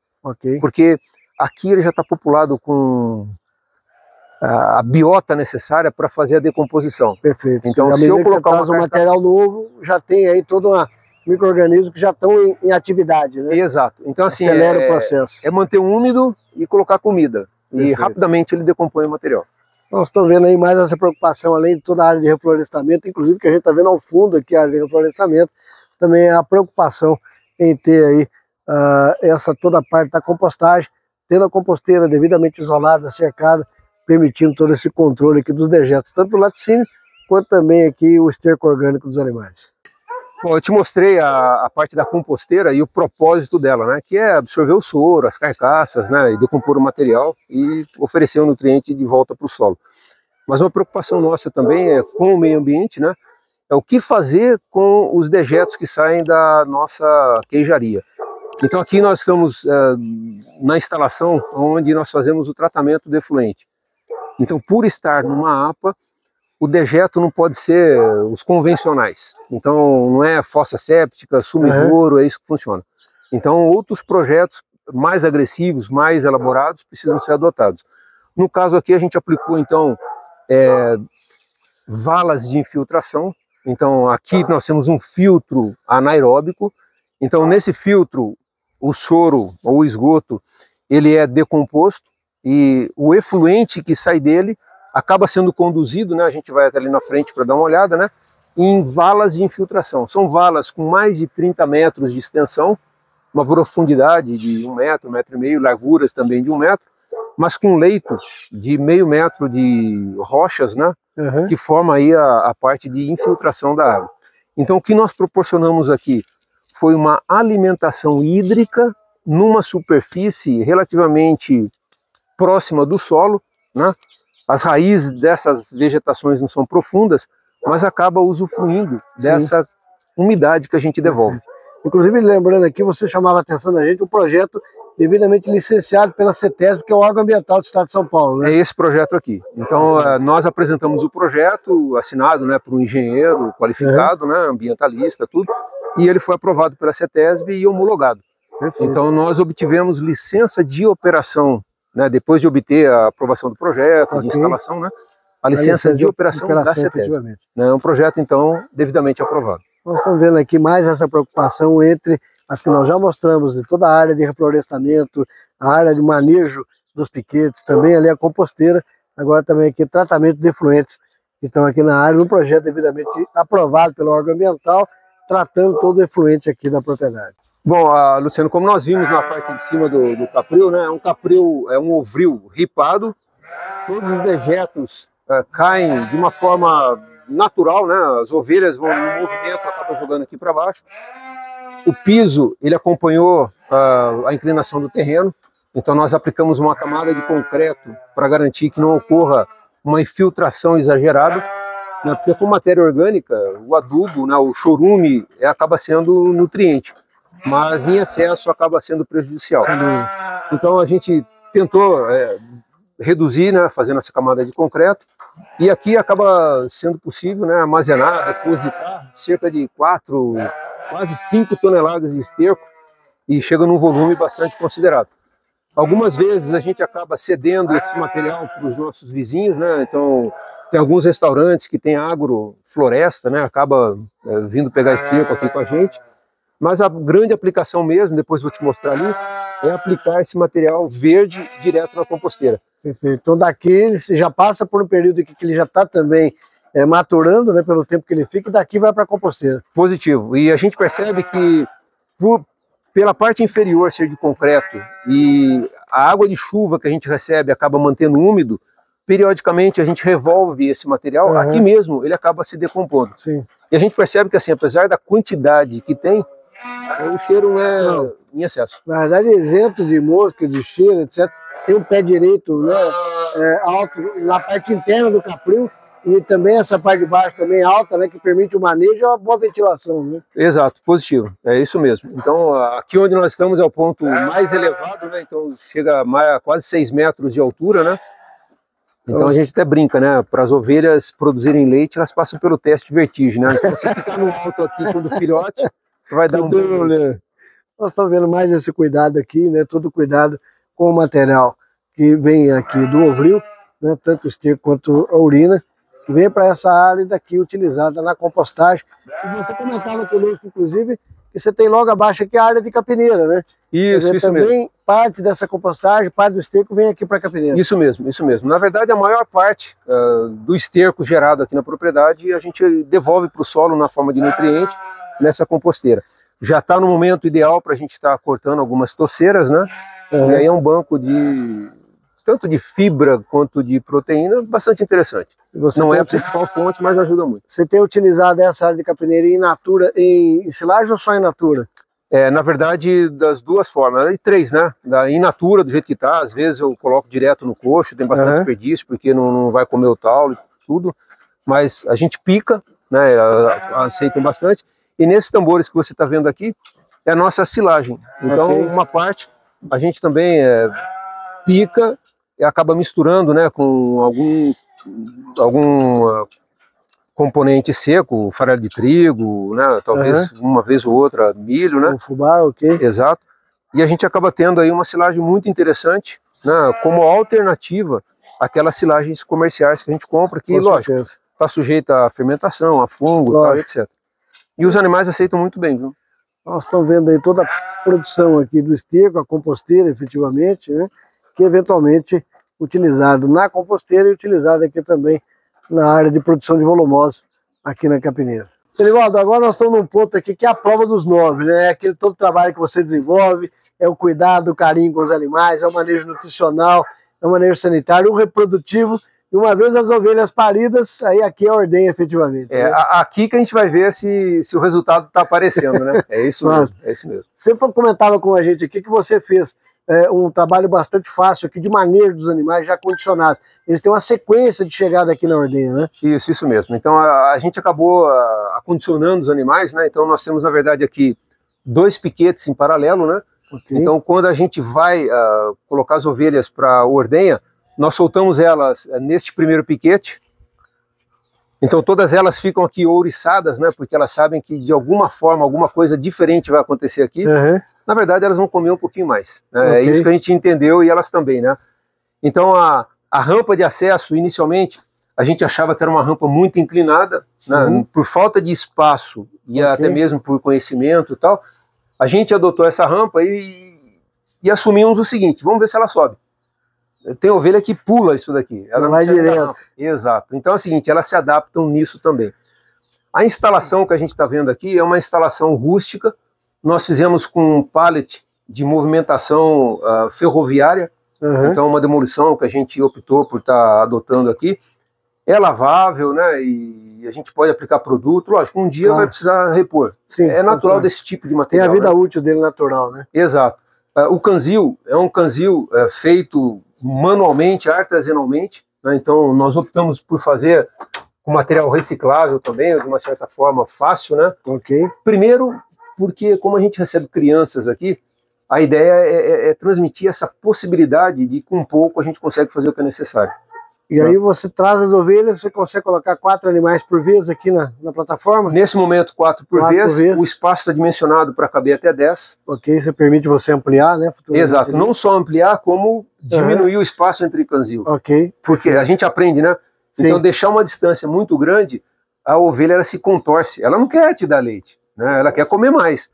porque aqui ele já está populado com a biota necessária para fazer a decomposição. Perfeito. Então, se eu colocar um material novo, já tem aí todo micro-organismos que já estão em atividade, né? Exato. Então, assim, acelera o processo. É manter úmido e colocar comida. Perfeito. E rapidamente ele decompõe o material. Nós estamos vendo aí mais essa preocupação, além de toda a área de reflorestamento, inclusive que a gente está vendo ao fundo aqui a área de reflorestamento, também a preocupação em ter aí toda a parte da compostagem, tendo a composteira devidamente isolada, cercada, permitindo todo esse controle aqui dos dejetos, tanto do laticínio, quanto também aqui o esterco orgânico dos animais. Bom, eu te mostrei a parte da composteira e o propósito dela, né? Que é absorver o soro, as carcaças, né? E decompor o material e oferecer o nutriente de volta para o solo. Mas uma preocupação nossa também é com o meio ambiente, né? É o que fazer com os dejetos que saem da nossa queijaria. Então aqui nós estamos na instalação onde nós fazemos o tratamento do efluente. Então, por estar numa APA, o dejeto não pode ser os convencionais. Então, não é fossa séptica, sumidouro, é isso que funciona. Então, outros projetos mais agressivos, mais elaborados, precisam ser adotados. No caso aqui, a gente aplicou, então, valas de infiltração. Então, aqui nós temos um filtro anaeróbico. Então, nesse filtro, o soro ou o esgoto, ele é decomposto e o efluente que sai dele acaba sendo conduzido, né? A gente vai até ali na frente para dar uma olhada, né? Em valas de infiltração. São valas com mais de 30 metros de extensão, uma profundidade de 1 metro, 1,5 metro, larguras também de 1 metro, mas com leito de meio metro de rochas, né? Que forma aí a parte de infiltração da água. Então o que nós proporcionamos aqui foi uma alimentação hídrica numa superfície relativamente próxima do solo, né? As raízes dessas vegetações não são profundas, mas acaba usufruindo dessa umidade que a gente devolve. Inclusive, lembrando aqui, você chamava a atenção da gente, um projeto devidamente licenciado pela CETESB, que é o órgão ambiental do Estado de São Paulo, né? É esse projeto aqui. Então, nós apresentamos o projeto assinado, né, por um engenheiro qualificado, né, ambientalista, tudo, e ele foi aprovado pela CETESB e homologado. Perfeito. Então, nós obtivemos licença de operação, né, depois de obter a aprovação do projeto, de instalação, né, a licença de operação da CETESB. É um projeto, então, devidamente aprovado. Nós estamos vendo aqui mais essa preocupação entre as que nós já mostramos, de toda a área de reflorestamento, a área de manejo dos piquetes, também ali a composteira, agora também aqui tratamento de efluentes. Então aqui na área, um projeto devidamente aprovado pelo órgão ambiental, tratando todo o efluente aqui da propriedade. Bom, Luciano, como nós vimos na parte de cima do capril, né, é um ovril ripado, todos os dejetos caem de uma forma natural, né, as ovelhas vão no movimento, acabam jogando aqui para baixo. O piso, ele acompanhou a inclinação do terreno. Então nós aplicamos uma camada de concreto para garantir que não ocorra uma infiltração exagerada, né? Porque com matéria orgânica, o adubo, né, o chorume, acaba sendo nutriente, mas em excesso acaba sendo prejudicial. Então a gente tentou reduzir, né, fazendo essa camada de concreto, e aqui acaba sendo possível, né, armazenar, depositar cerca de 4, quase 5 toneladas de esterco, e chega num volume bastante considerável. Algumas vezes a gente acaba cedendo esse material para os nossos vizinhos, né? Então tem alguns restaurantes que tem agrofloresta, né? Acaba vindo pegar esterco aqui com a gente. Mas a grande aplicação mesmo, depois vou te mostrar ali, é aplicar esse material verde direto na composteira. Perfeito. Então daqui você já passa por um período aqui que ele já está também maturando, né? Pelo tempo que ele fica, e daqui vai para a composteira. Positivo. E a gente percebe que pela parte inferior ser de concreto e a água de chuva que a gente recebe acaba mantendo úmido, periodicamente a gente revolve esse material, aqui mesmo ele acaba se decompondo. Sim. E a gente percebe que, assim, apesar da quantidade que tem, o cheiro é em excesso. Na verdade, isento de mosca, de cheiro, etc. Tem um pé direito, né, alto na parte interna do capril, e também essa parte de baixo também alta, né, que permite o manejo e uma boa ventilação, né? Exato, positivo, é isso mesmo. Então aqui onde nós estamos é o ponto mais elevado, né? Então chega a quase 6 metros de altura, né? Então a gente até brinca, né? Para as ovelhas produzirem leite, elas passam pelo teste de vertigem, né? Então se ficar no alto aqui quando filhote, vai dar um né? Nós estamos vendo mais esse cuidado aqui, né? Todo cuidado com o material que vem aqui do ovril, né? Tanto o esterco quanto a urina, que vem para essa área daqui utilizada na compostagem. E você comentava conosco, inclusive, que você tem logo abaixo aqui a área de capineira, né? Isso também mesmo. Parte dessa compostagem, parte do esterco vem aqui para a capineira. Isso mesmo, isso mesmo. Na verdade, a maior parte do esterco gerado aqui na propriedade a gente devolve para o solo na forma de nutriente nessa composteira. Já está no momento ideal para a gente estar cortando algumas toceiras, né? E aí é um banco de tanto de fibra quanto de proteína bastante interessante. Não é a principal fonte, mas ajuda muito. Você tem utilizado essa área de capineira in natura, em silagem ou só in natura? Na verdade, das duas formas, e 3, né? Da in natura, do jeito que está, às vezes eu coloco direto no coxo, tem bastante desperdício, porque não vai comer o taule, tudo, mas a gente pica, né? Aceitam bastante, e nesses tambores que você está vendo aqui, é a nossa silagem. Então, uma parte a gente também pica e acaba misturando, né, com algum componente seco, farelo de trigo, né, talvez uma vez ou outra milho, né? Fubá, Exato. E a gente acaba tendo aí uma silagem muito interessante, né, como alternativa àquelas silagens comerciais que a gente compra, que, lógico, está sujeita à fermentação, a fungo, tal, etc. E os animais aceitam muito bem, viu? Nós estamos vendo aí toda a produção aqui do esterco, a composteira, efetivamente, né, que eventualmente utilizado na composteira e utilizado aqui também na área de produção de volumose aqui na capineira. Elivaldo, agora nós estamos num ponto aqui que é a prova dos 9, né? É aquele todo o trabalho que você desenvolve, é o cuidado, o carinho com os animais, é o manejo nutricional, é o manejo sanitário, o reprodutivo, e uma vez as ovelhas paridas, aí aqui é a ordenha efetivamente. Né? Aqui que a gente vai ver se o resultado está aparecendo, né? É isso mesmo, é isso mesmo. Você comentava com a gente aqui que você fez um trabalho bastante fácil aqui de manejo dos animais já condicionados. Eles têm uma sequência de chegada aqui na ordenha, né? Isso mesmo. Então a gente acabou acondicionando os animais, né? Então nós temos, na verdade, aqui 2 piquetes em paralelo, né? Então quando a gente vai colocar as ovelhas para a ordenha, nós soltamos elas neste primeiro piquete. Então todas elas ficam aqui ouriçadas, né? Porque elas sabem que de alguma forma, alguma coisa diferente vai acontecer aqui. Na verdade, elas vão comer um pouquinho mais. Né? É isso que a gente entendeu, e elas também, né? Então a rampa de acesso, inicialmente, a gente achava que era uma rampa muito inclinada, né? Por falta de espaço e até mesmo por conhecimento e tal. A gente adotou essa rampa e assumimos o seguinte: vamos ver se ela sobe. Tem ovelha que pula isso daqui. Ela não vai direto. Exato. Então é o seguinte, elas se adaptam nisso também. A instalação que a gente está vendo aqui é uma instalação rústica. Nós fizemos com um pallet de movimentação ferroviária. Então uma demolição que a gente optou por estar adotando aqui. É lavável, né? E a gente pode aplicar produto. Lógico, um dia vai precisar repor. Sim, é natural desse tipo de material. Tem a vida útil dele natural, né? Exato. O canzil é um canzil feito manualmente, artesanalmente, né? Então nós optamos por fazer com material reciclável também, de uma certa forma fácil, né? Ok. Primeiro, porque como a gente recebe crianças aqui, a ideia é transmitir essa possibilidade de com pouco a gente consegue fazer o que é necessário. E aí você traz as ovelhas, você consegue colocar 4 animais por vez aqui na plataforma? Nesse momento, 4 por vez, o espaço está dimensionado para caber até 10. Ok, isso permite você ampliar, né? Exato, não só ampliar, como diminuir o espaço entre canzil. Ok. Porque a gente aprende, né? Sim. Então, deixar uma distância muito grande, a ovelha ela se contorce. Ela não quer te dar leite, né? Ela quer comer mais.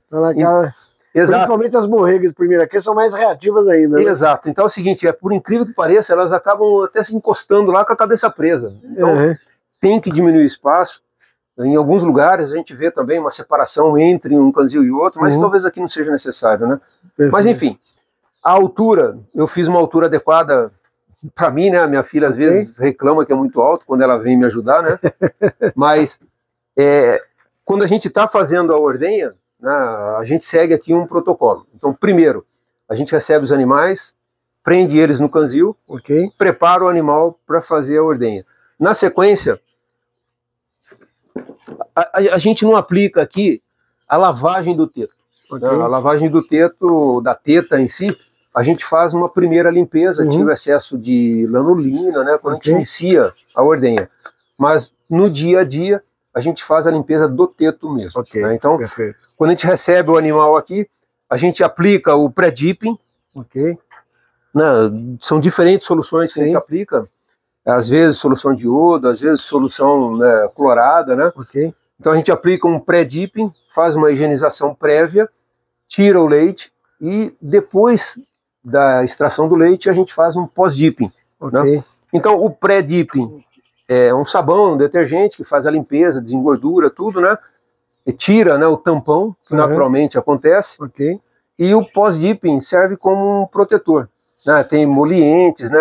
Exato. Principalmente as borregas, primeiro aqui, são mais reativas ainda. Né? Exato. Então é o seguinte, por incrível que pareça, elas acabam até se encostando lá com a cabeça presa. Então tem que diminuir o espaço. Em alguns lugares a gente vê também uma separação entre um canzil e outro, mas talvez aqui não seja necessário, né? Mas enfim, a altura, eu fiz uma altura adequada para mim, né? Minha filha às vezes reclama que é muito alto quando ela vem me ajudar, né? Mas quando a gente está fazendo a ordenha, a gente segue aqui um protocolo. Então, primeiro, a gente recebe os animais, prende eles no canzil, prepara o animal para fazer a ordenha. Na sequência, a gente não aplica aqui a lavagem do teto. A lavagem do teto, da teta em si, a gente faz uma primeira limpeza, tira o excesso de lanolina, né, quando a gente inicia a ordenha. Mas no dia a dia, a gente faz a limpeza do teto mesmo. Né? Então, quando a gente recebe o animal aqui, a gente aplica o pré-dipping. Né? São diferentes soluções que a gente aplica. Às vezes solução de iodo, às vezes solução, né, clorada. Né? Então a gente aplica um pré-dipping, faz uma higienização prévia, tira o leite e depois da extração do leite a gente faz um pós-dipping. Né? Então o pré-dipping é um sabão, um detergente que faz a limpeza, desengordura, tudo, né? E tira, né, o tampão, que naturalmente acontece. E o pós-dipping serve como um protetor. Né? Tem emolientes, né,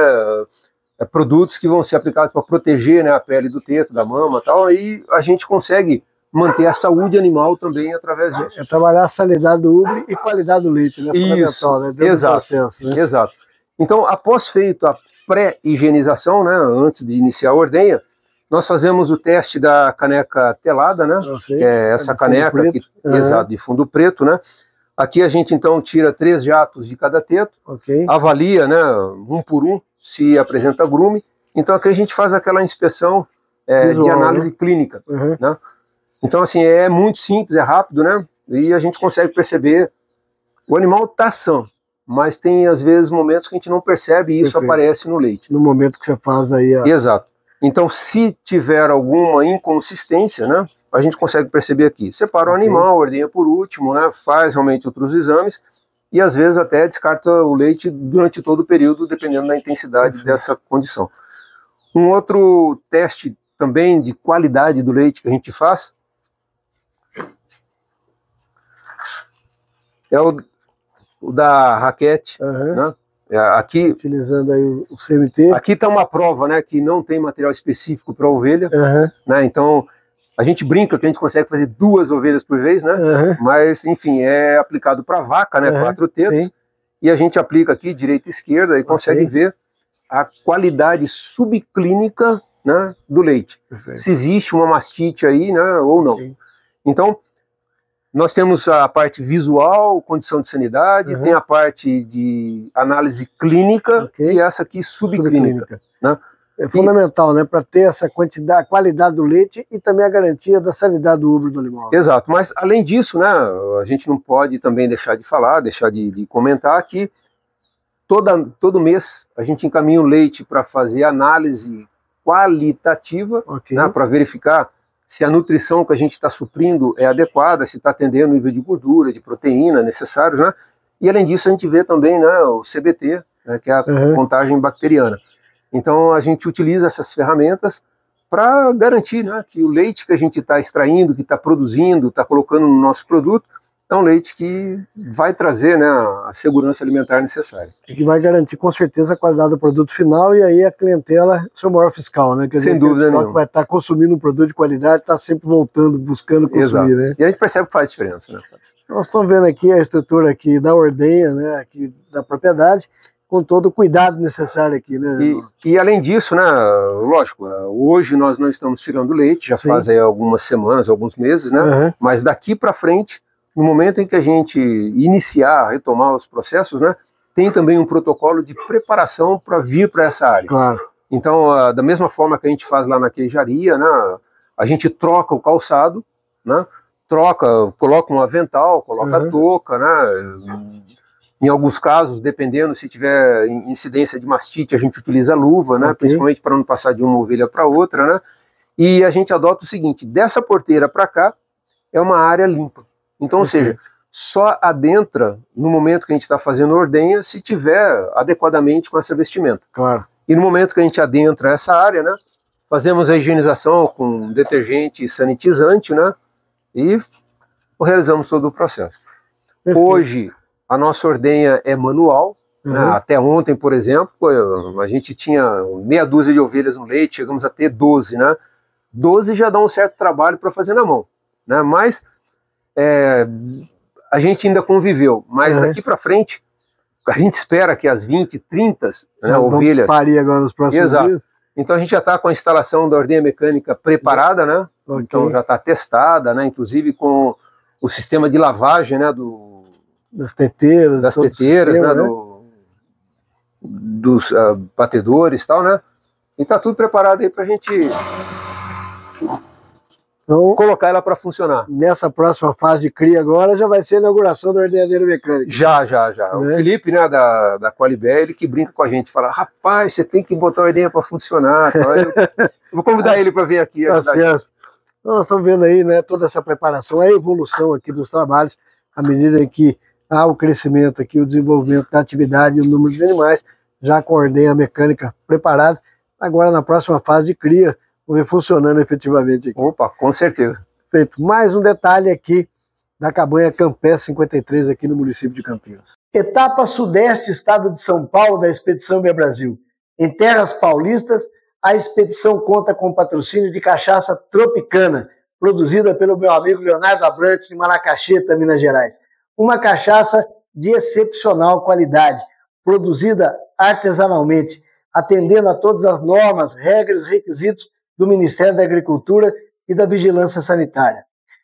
produtos que vão ser aplicados para proteger, né, a pele do teto, da mama e tal. Aí a gente consegue manter a saúde animal também através disso. Trabalhar a sanidade do ubre e qualidade do leite, né? Isso, né? Exato, processo, né? Exato. Então, após feito a pré-higienização, né, antes de iniciar a ordenha, nós fazemos o teste da caneca telada, né, que é essa caneca aqui, exato, de fundo preto, né. Aqui a gente então tira 3 jatos de cada teto, avalia, né, um por um, se apresenta grume. Então aqui a gente faz aquela inspeção visual, de análise clínica, né. Então assim, é muito simples, é rápido, né, e a gente consegue perceber o animal está são. Mas tem, às vezes, momentos que a gente não percebe e isso aparece no leite. No momento que você faz aí Exato. Então, se tiver alguma inconsistência, né, a gente consegue perceber aqui. Separa o animal, ordenha por último, né, faz realmente outros exames e, às vezes, até descarta o leite durante todo o período, dependendo da intensidade dessa condição. Um outro teste também de qualidade do leite que a gente faz é o da raquete, né? Aqui, utilizando aí o CMT. Aqui está uma prova, né, que não tem material específico para ovelha, né? Então a gente brinca que a gente consegue fazer 2 ovelhas por vez, né? Mas enfim, é aplicado para vaca, né? 4 tetos, e a gente aplica aqui direita e esquerda e consegue ver a qualidade subclínica, né, do leite. Se existe uma mastite aí, né, ou não. Então nós temos a parte visual, condição de sanidade, tem a parte de análise clínica e essa aqui subclínica. Né? É fundamental, né, para ter essa quantidade, qualidade do leite e também a garantia da sanidade do ubre do animal. Exato, mas além disso, né, a gente não pode também deixar de falar, deixar de comentar que todo mês a gente encaminha o leite para fazer análise qualitativa, né, para verificar se a nutrição que a gente está suprindo é adequada, se está atendendo o nível de gordura, de proteína necessários, né? E além disso a gente vê também, né, o CBT, né, que é a contagem bacteriana. Então a gente utiliza essas ferramentas para garantir, né, que o leite que a gente está extraindo, que está produzindo, está colocando no nosso produto, é um leite que vai trazer, né, a segurança alimentar necessária. E que vai garantir com certeza a qualidade do produto final, e aí a clientela, seu maior fiscal, né? Quer dizer, sem dúvida nenhuma. Que vai estar consumindo um produto de qualidade, está sempre voltando, buscando consumir. Exato. Né? E a gente percebe que faz diferença, né? Nós estamos vendo aqui a estrutura aqui da ordenha, né, aqui da propriedade, com todo o cuidado necessário aqui, né? E além disso, né, lógico, hoje nós não estamos tirando leite, já faz aí algumas semanas, alguns meses, né? Mas daqui para frente, no momento em que a gente iniciar, retomar os processos, né, tem também um protocolo de preparação para vir para essa área. Claro. Então, da mesma forma que a gente faz lá na queijaria, né, a gente troca o calçado, né, coloca um avental, coloca a touca, né? Em alguns casos, dependendo, se tiver incidência de mastite, a gente utiliza luva, né? Principalmente para não passar de uma ovelha para outra, né? E a gente adota o seguinte: dessa porteira para cá é uma área limpa. Então, ou seja, só adentra no momento que a gente está fazendo ordenha se tiver adequadamente com essa vestimenta. Claro. E no momento que a gente adentra essa área, né? Fazemos a higienização com detergente e sanitizante, né? E realizamos todo o processo. Hoje a nossa ordenha é manual, né? Até ontem, por exemplo, a gente tinha meia dúzia de ovelhas no leite, chegamos a ter 12, né? 12 já dá um certo trabalho para fazer na mão, né? Mas a gente ainda conviveu, mas daqui para frente, a gente espera que as 20, 30 né, ovelhas... parir agora nos próximos dias. Então a gente já está com a instalação da ordenha mecânica preparada, né? Então já está testada, né? Inclusive com o sistema de lavagem, né? Das teteiras, sistema, né? Dos batedores e tal, né? E tá tudo preparado aí pra gente colocar ela para funcionar. Nessa próxima fase de cria agora já vai ser a inauguração da ordenhadeira mecânica. Já. O Felipe, né, da Qualibé, ele que brinca com a gente, fala: rapaz, você tem que botar a ordenha para funcionar. Eu vou convidar ele para vir aqui. Tá certo. Nós estamos vendo aí, né, toda essa preparação, a evolução aqui dos trabalhos, à medida que há o crescimento aqui, o desenvolvimento da atividade e o número de animais, já com a ordenha mecânica preparada. Agora, na próxima fase de cria, vamos ver funcionando efetivamente aqui. Opa, com certeza. Feito. Mais um detalhe aqui da cabanha Campé 53, aqui no município de Campinas. Etapa Sudeste, estado de São Paulo, da Expedição Bia Brasil. Em terras paulistas, a expedição conta com patrocínio de cachaça Tropicana, produzida pelo meu amigo Leonardo Abrantes, de Maracacheta, Minas Gerais. Uma cachaça de excepcional qualidade, produzida artesanalmente, atendendo a todas as normas, regras e requisitos do Ministério da Agricultura e da Vigilância Sanitária.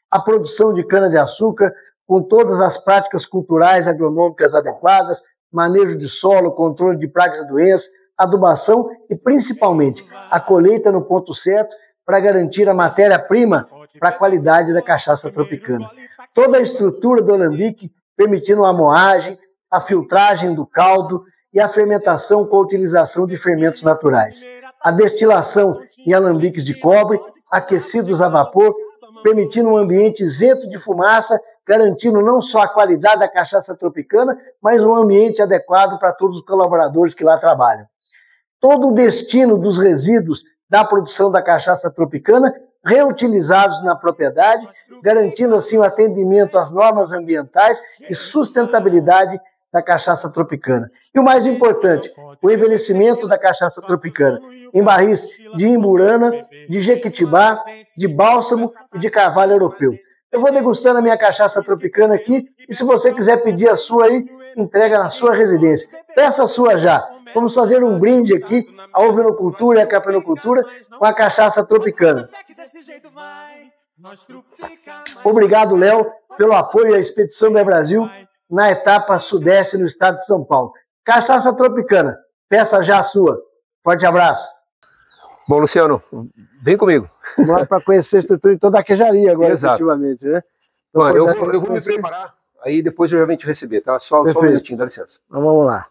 A produção de cana-de-açúcar, com todas as práticas culturais agronômicas adequadas, manejo de solo, controle de pragas e doenças, adubação e, principalmente, a colheita no ponto certo para garantir a matéria-prima para a qualidade da cachaça Tropicana. Toda a estrutura do alambique, permitindo a moagem, a filtragem do caldo e a fermentação com a utilização de fermentos naturais. A destilação em alambiques de cobre, aquecidos a vapor, permitindo um ambiente isento de fumaça, garantindo não só a qualidade da cachaça Tropicana, mas um ambiente adequado para todos os colaboradores que lá trabalham. Todo o destino dos resíduos da produção da cachaça Tropicana reutilizados na propriedade, garantindo assim o atendimento às normas ambientais e sustentabilidade da cachaça Tropicana. E o mais importante, o envelhecimento da cachaça Tropicana em barris de Imburana, de Jequitibá, de Bálsamo e de Carvalho Europeu. Eu vou degustando a minha cachaça Tropicana aqui e se você quiser pedir a sua aí, entrega na sua residência. Peça a sua já. Vamos fazer um brinde aqui, a ovinocultura e a capinocultura, com a cachaça Tropicana. Obrigado, Léo, pelo apoio à Expedição Bia Brasil na etapa Sudeste no estado de São Paulo. Cachaça Tropicana, peça já a sua. Forte abraço. Bom, Luciano, vem comigo. Vamos para conhecer a estrutura em toda a queijaria agora, efetivamente, né? Então, eu vou me preparar, aí depois eu já venho te receber, tá? Só um minutinho, dá licença. Então vamos lá.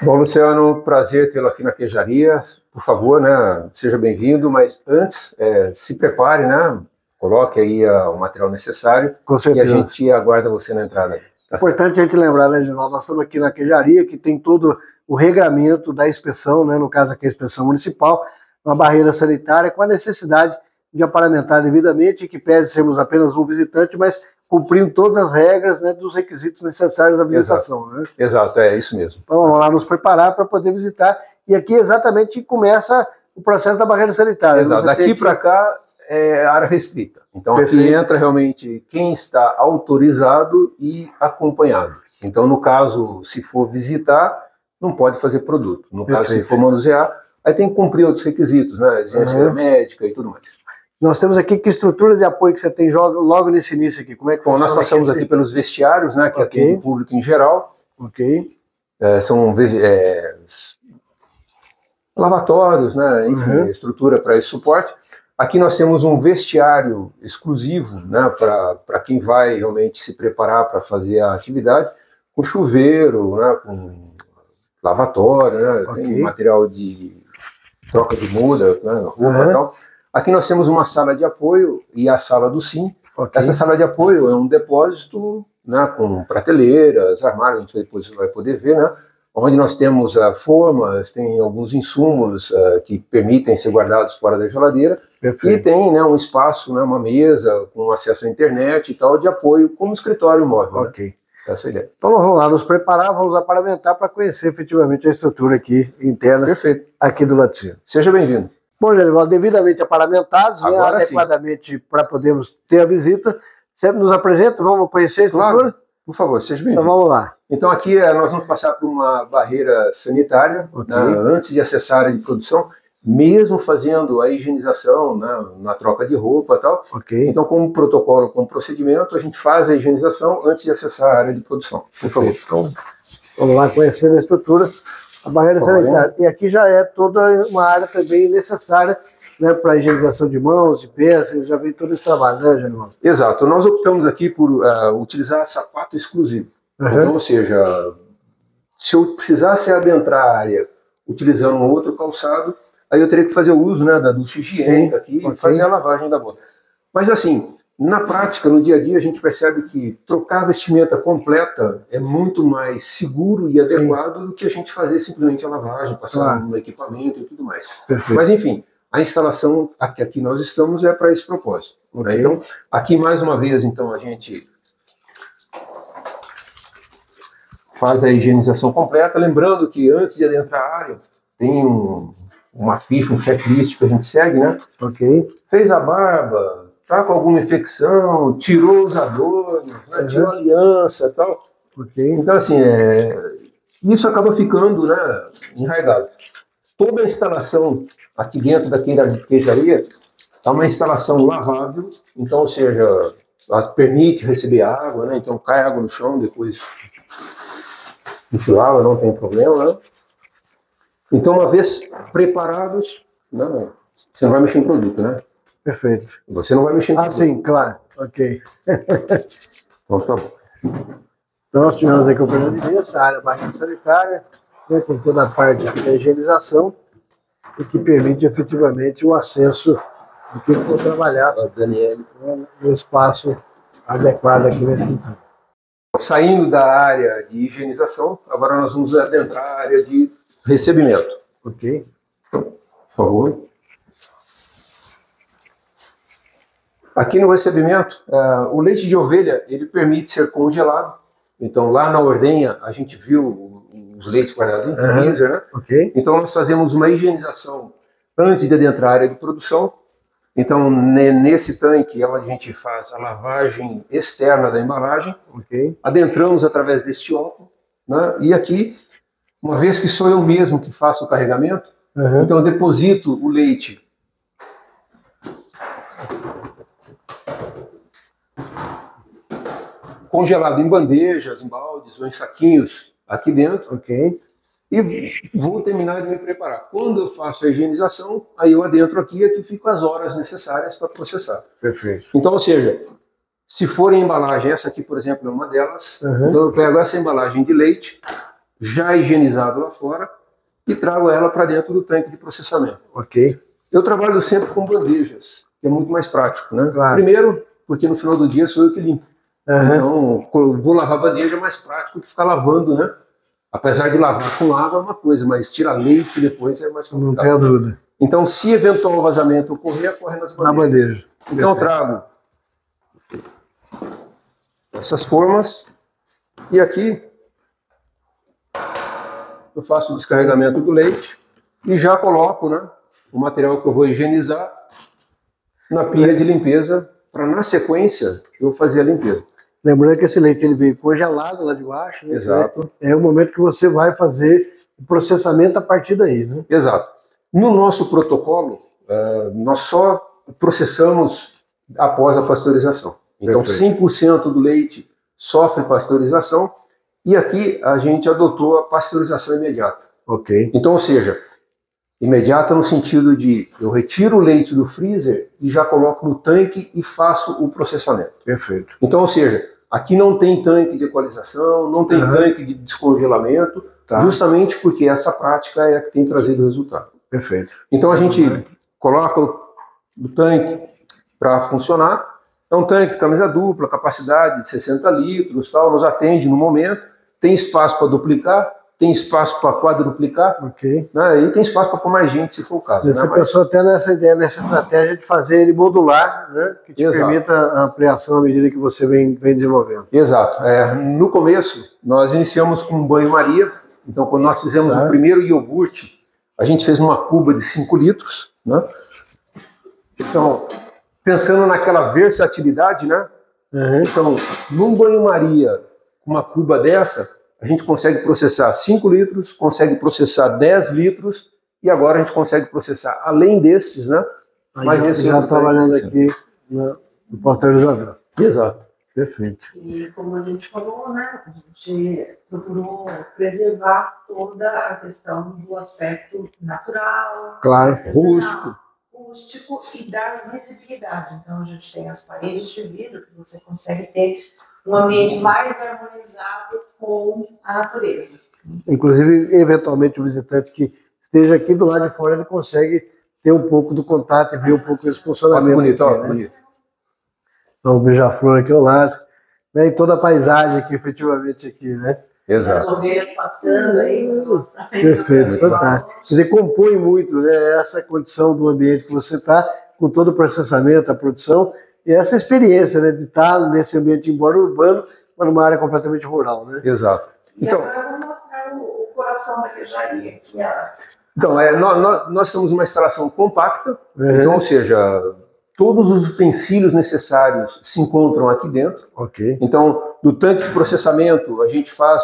Bom, Luciano, prazer tê-lo aqui na queijaria. Por favor, né, seja bem-vindo, mas antes, se prepare, né? Coloque aí o material necessário. Com certeza. E a gente aguarda você na entrada. Tá importante a gente lembrar, né, Reginaldo? Nós estamos aqui na queijaria, que tem todo o regramento da inspeção, né, no caso aqui a inspeção municipal, uma barreira sanitária com a necessidade de aparamentar devidamente, que pese sermos apenas um visitante, mas cumprindo todas as regras, né, dos requisitos necessários à visitação. Exato. Né? Exato, é isso mesmo. Então vamos lá nos preparar para poder visitar. E aqui exatamente começa o processo da barreira sanitária. Exato, daqui para cá é área restrita. Então Perfeito. Aqui entra realmente quem está autorizado e acompanhado. Então no caso, se for visitar, não pode fazer produto. No caso, se for manusear, aí tem que cumprir outros requisitos, né? Exigência médica e tudo mais. Nós temos aqui que estruturas de apoio que você tem logo nesse início aqui? Como é que Bom, nós passamos aqui pelos vestiários, né? Que atende o público em geral. São lavatórios, né? Enfim, estrutura para esse suporte. Aqui nós temos um vestiário exclusivo, né? Para quem vai realmente se preparar para fazer a atividade, com chuveiro, né? Com lavatório, né? Tem material de troca de muda, né? Roupa e tal. Aqui nós temos uma sala de apoio e a sala do SIM. Essa sala de apoio é um depósito, né, com prateleiras, armários, a gente depois vai poder ver, né, onde nós temos formas, tem alguns insumos que permitem ser guardados fora da geladeira. Perfeito. E tem, né, um espaço, né, uma mesa com acesso à internet e tal, de apoio como escritório móvel. Né? Essa é a ideia. Então vamos lá nos preparar, vamos aparamentar para conhecer efetivamente a estrutura aqui interna. Perfeito. Aqui do Laticínio. Seja bem-vindo. Bom, Genivaldo, devidamente aparamentados, né, adequadamente para podermos ter a visita. Você nos apresenta, vamos conhecer a estrutura? Claro, por favor, seja bem-vindo. Então vamos lá. Então aqui nós vamos passar por uma barreira sanitária, né, antes de acessar a área de produção, mesmo fazendo a higienização, né, na troca de roupa e tal. Então, como protocolo, como procedimento, a gente faz a higienização antes de acessar a área de produção. Por favor. Então, vamos lá conhecer a estrutura. A barreira sanitária. E aqui já é toda uma área também necessária, né, para a higienização de mãos, de pés, já vem todo esse trabalho, né, Genivaldo? Exato. Nós optamos aqui por utilizar sapato exclusivo. Então, ou seja, se eu precisasse adentrar a área utilizando um outro calçado, aí eu teria que fazer o uso, né, da ducha higiênica aqui e fazer a lavagem da bota. Mas assim, na prática, no dia a dia, a gente percebe que trocar a vestimenta completa é muito mais seguro e adequado do que a gente fazer simplesmente a lavagem, passar no equipamento e tudo mais. Perfeito. Mas enfim, a instalação aqui nós estamos é para esse propósito. Né? Então, aqui mais uma vez, então, a gente faz a higienização completa, lembrando que antes de adentrar a área, tem uma ficha, um checklist que a gente segue, né? Fez a barba, tá com alguma infecção, tirou os adornos, né, tirou a aliança e tal. Então, assim, isso acaba ficando, né, enraizado. Toda a instalação aqui dentro da queijaria é uma instalação lavável, então, ou seja, ela permite receber água, né, então cai água no chão, depois a gente lava, não tem problema, né? Então, uma vez preparados, né, você não vai mexer em produto, né? Perfeito. Você não vai mexer em produto. Sim, claro. Então, tá bom. Então, nós tivemos aqui o Fernando de essa área barreira sanitária, né, com toda a parte da higienização, e que permite efetivamente o acesso do que for trabalhar no espaço adequado aqui na estrutura. Saindo da área de higienização, agora nós vamos adentrar a área de recebimento. Então, por favor. Aqui no recebimento, o leite de ovelha, ele permite ser congelado. Então, lá na ordenha, a gente viu os leites guardados em freezer, né? Então, nós fazemos uma higienização antes de adentrar a área de produção. Então, nesse tanque, a gente faz a lavagem externa da embalagem. Adentramos através deste óculos, né? E aqui, uma vez que sou eu mesmo que faço o carregamento, então eu deposito o leite congelado em bandejas, em baldes ou em saquinhos aqui dentro. E vou terminar de me preparar. Quando eu faço a higienização, aí eu adentro aqui e fico as horas necessárias para processar. Perfeito. Então, ou seja, se for em embalagem, essa aqui, por exemplo, é uma delas, então eu pego essa embalagem de leite, já higienizado lá fora, e trago ela para dentro do tanque de processamento. Eu trabalho sempre com bandejas, que é muito mais prático, né? Primeiro, porque no final do dia sou eu que limpo. Então, vou lavar a bandeja é mais prático do que ficar lavando, né? Apesar de lavar com água é uma coisa, mas tirar leite depois é mais complicado. Não tem dúvida. Então, se eventual vazamento ocorrer, corre nas bandeiras. Na bandeja. Então, eu trago essas formas e aqui eu faço o descarregamento do leite e já coloco, né, o material que eu vou higienizar na pia de limpeza para, na sequência, eu fazer a limpeza. Lembrando que esse leite ele veio congelado lá de baixo, né? Exato. É o momento que você vai fazer o processamento a partir daí, né? Exato. No nosso protocolo, nós só processamos após a pasteurização. Então, 100% do leite sofre pasteurização e aqui a gente adotou a pasteurização imediata. Ok. Então, ou seja, imediata no sentido de eu retiro o leite do freezer e já coloco no tanque e faço o processamento. Perfeito. Então, ou seja, aqui não tem tanque de equalização, não tem tanque de descongelamento, justamente porque essa prática é a que tem trazido resultado. Perfeito. Então a gente coloca o tanque para funcionar. É um tanque de camisa dupla, capacidade de 60 litros, tal, nos atende no momento, tem espaço para duplicar, tem espaço para quadruplicar, né, e tem espaço para pôr mais gente, se for o caso. Você pensou até nessa ideia, nessa estratégia de fazer ele modular, né, que te permita a ampliação à medida que você vem desenvolvendo. Exato. No começo, nós iniciamos com um banho-maria. Então, quando nós fizemos o primeiro iogurte, a gente fez numa cuba de 5 litros, né? Então, pensando naquela versatilidade, né? Então, num banho-maria, uma cuba dessa, a gente consegue processar 5 litros, consegue processar 10 litros, e agora a gente consegue processar, além desses, né? Mas esse já trabalhando aqui no pasteurizador. Exato. Perfeito. E como a gente falou, né, a gente procurou preservar toda a questão do aspecto natural, claro, rústico e dar visibilidade. Então a gente tem as paredes de vidro que você consegue ter um ambiente mais harmonizado com a natureza. Inclusive, eventualmente o visitante que esteja aqui do lado de fora, ele consegue ter um pouco do contato e ver um pouco desse funcionamento. Bonito, aqui, né? Bonito. Então, o beija-flor aqui ao lado, né, e toda a paisagem aqui, efetivamente, aqui, né? Exato. As ovelhas pastando aí. Perfeito, fantástico. Quer dizer, compõe muito, né, essa condição do ambiente que você está, com todo o processamento, a produção, e essa experiência, né, de estar nesse ambiente, embora urbano, mas numa área completamente rural, né? Exato. Então, agora eu vou mostrar o coração da queijaria aqui. Então, nós temos uma instalação compacta, então, ou seja, todos os utensílios necessários se encontram aqui dentro. Então, do tanque de processamento, a gente faz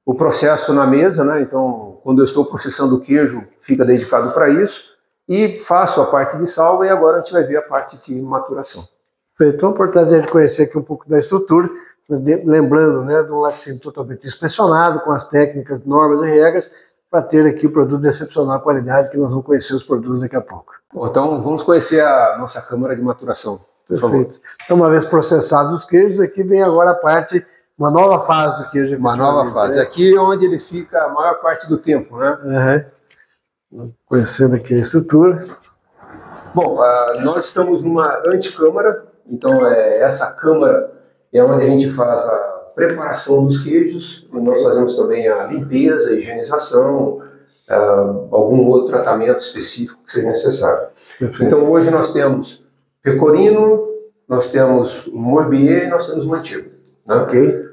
o processo na mesa, né? Então, quando eu estou processando o queijo, fica dedicado para isso. E faço a parte de salga e agora a gente vai ver a parte de maturação. Então, é importante a gente conhecer aqui um pouco da estrutura, lembrando, né, de um laticínio totalmente inspecionado, com as técnicas, normas e regras, para ter aqui o produto de excepcional qualidade, que nós vamos conhecer os produtos daqui a pouco. Bom, então, vamos conhecer a nossa câmara de maturação. Perfeito. Então, uma vez processados os queijos, aqui vem agora a parte, uma nova fase do queijo. Uma nova fase. Aqui é onde ele fica a maior parte do tempo, né? Conhecendo aqui a estrutura. Bom, nós estamos numa antecâmara, então essa câmara é onde a gente faz a preparação dos queijos, e nós fazemos também a limpeza, a higienização, algum outro tratamento específico que seja necessário. Perfeito. Então hoje nós temos pecorino, nós temos morbier e nós temos manchego. Né?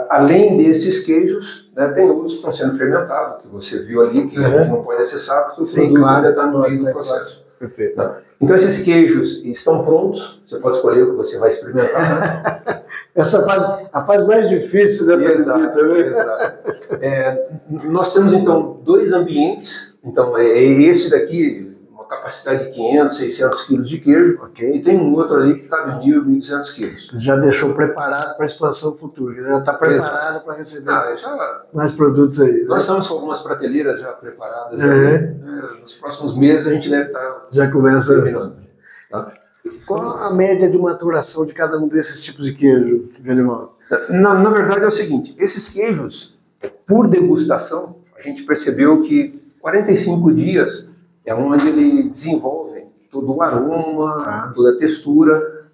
Além desses queijos, né, tem outros que estão sendo fermentados, que você viu ali, que a gente não pode acessar, porque o produto ainda está no meio do processo. Perfeito. Né? Então esses queijos estão prontos, você pode escolher o que você vai experimentar. Né? Essa fase, a fase mais difícil dessa visita, né? Exato. Nós temos então 2 ambientes, então esse daqui, uma capacidade de 500, 600 quilos de queijo, e tem um outro ali que cabe 1.000, 1.200 quilos. Já deixou preparado para a expansão futura, já está preparado para receber mais produtos aí. Nós estamos com algumas prateleiras já preparadas. Nos próximos meses a gente deve estar já começa terminando. Tá? Qual a média de maturação de cada um desses tipos de queijo, Gelimão? Na verdade é o seguinte, esses queijos, por degustação, a gente percebeu que 45 dias é onde ele desenvolve todo o aroma, toda a textura,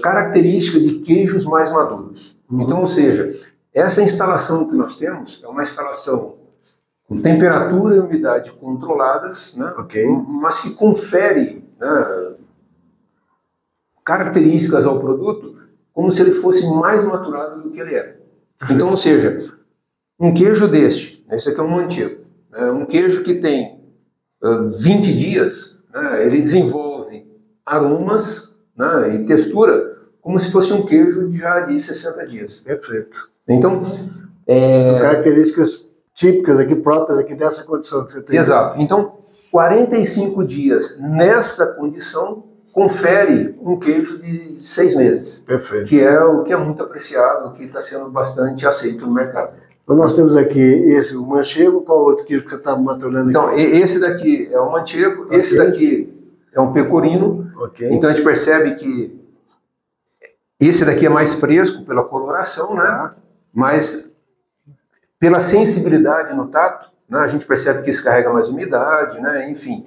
característica de queijos mais maduros. Então, ou seja, essa instalação que nós temos é uma instalação com temperatura e umidade controladas, né? Mas que confere, né, características ao produto como se ele fosse mais maturado do que ele é. Então, ou seja, um queijo deste, esse aqui é um manchego, né, um queijo que tem 20 dias, né, ele desenvolve aromas, né, e textura como se fosse um queijo já de 60 dias. Perfeito. Então, são características típicas aqui, próprias aqui dessa condição que você tem. Exato. Então, 45 dias nesta condição confere um queijo de 6 meses. Perfeito. Que é o que é muito apreciado, que está sendo bastante aceito no mercado. Então nós temos aqui o manchego, qual outro queijo que você está maturando aqui? Então, esse daqui é um manchego, esse daqui é um pecorino. Então a gente percebe que esse daqui é mais fresco pela coloração, né? Mas pela sensibilidade no tato, né, a gente percebe que esse carrega mais umidade, né? Enfim.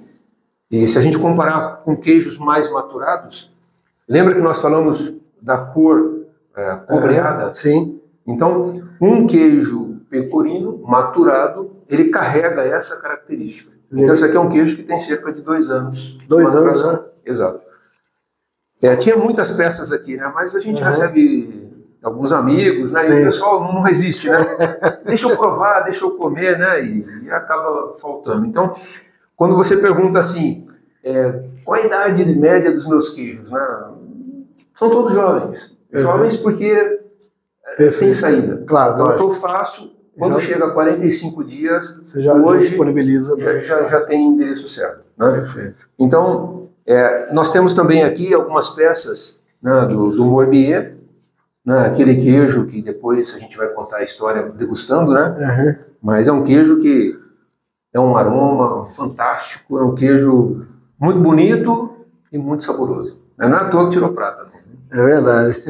E se a gente comparar com queijos mais maturados, lembra que nós falamos da cor cobreada? Sim. Então, um queijo pecorino maturado, ele carrega essa característica. Então, esse aqui é um queijo que tem cerca de 2 anos. 2 anos, né? Exato. Tinha muitas peças aqui, né? Mas a gente recebe alguns amigos, né? E o pessoal não resiste, né? Deixa eu provar, deixa eu comer, né? E acaba faltando. Então, quando você pergunta assim, qual a idade média dos meus queijos, né? São todos jovens. Jovens porque tem saída. Claro, então eu faço, quando chega a 45 dias, você já hoje disponibiliza. Já tem endereço certo. Né? Perfeito. Então, nós temos também aqui algumas peças, né, do Morbier, né, aquele queijo que depois a gente vai contar a história degustando, né? Mas é um queijo que é um aroma fantástico, é um queijo muito bonito e muito saboroso. Não é à toa que tirou prata. Não. É verdade.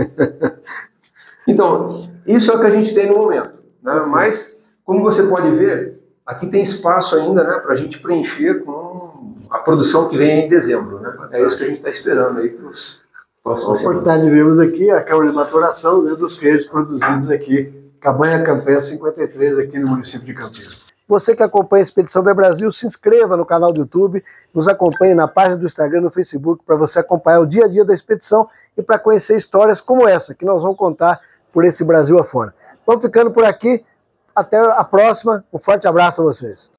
Então, isso é o que a gente tem no momento. Né? Mas, como você pode ver, aqui tem espaço ainda, né, para a gente preencher com a produção que vem em dezembro. Né? É isso que a gente está esperando aí para os próximos. A oportunidade de vermos aqui a câmara de maturação, né, dos queijos produzidos aqui, Cabanha Campanha 53, aqui no município de Campinas. Você que acompanha a Expedição Ver Brasil, se inscreva no canal do YouTube, nos acompanhe na página do Instagram e no Facebook para você acompanhar o dia a dia da expedição e para conhecer histórias como essa, que nós vamos contar por esse Brasil afora. Vamos ficando por aqui, até a próxima, um forte abraço a vocês.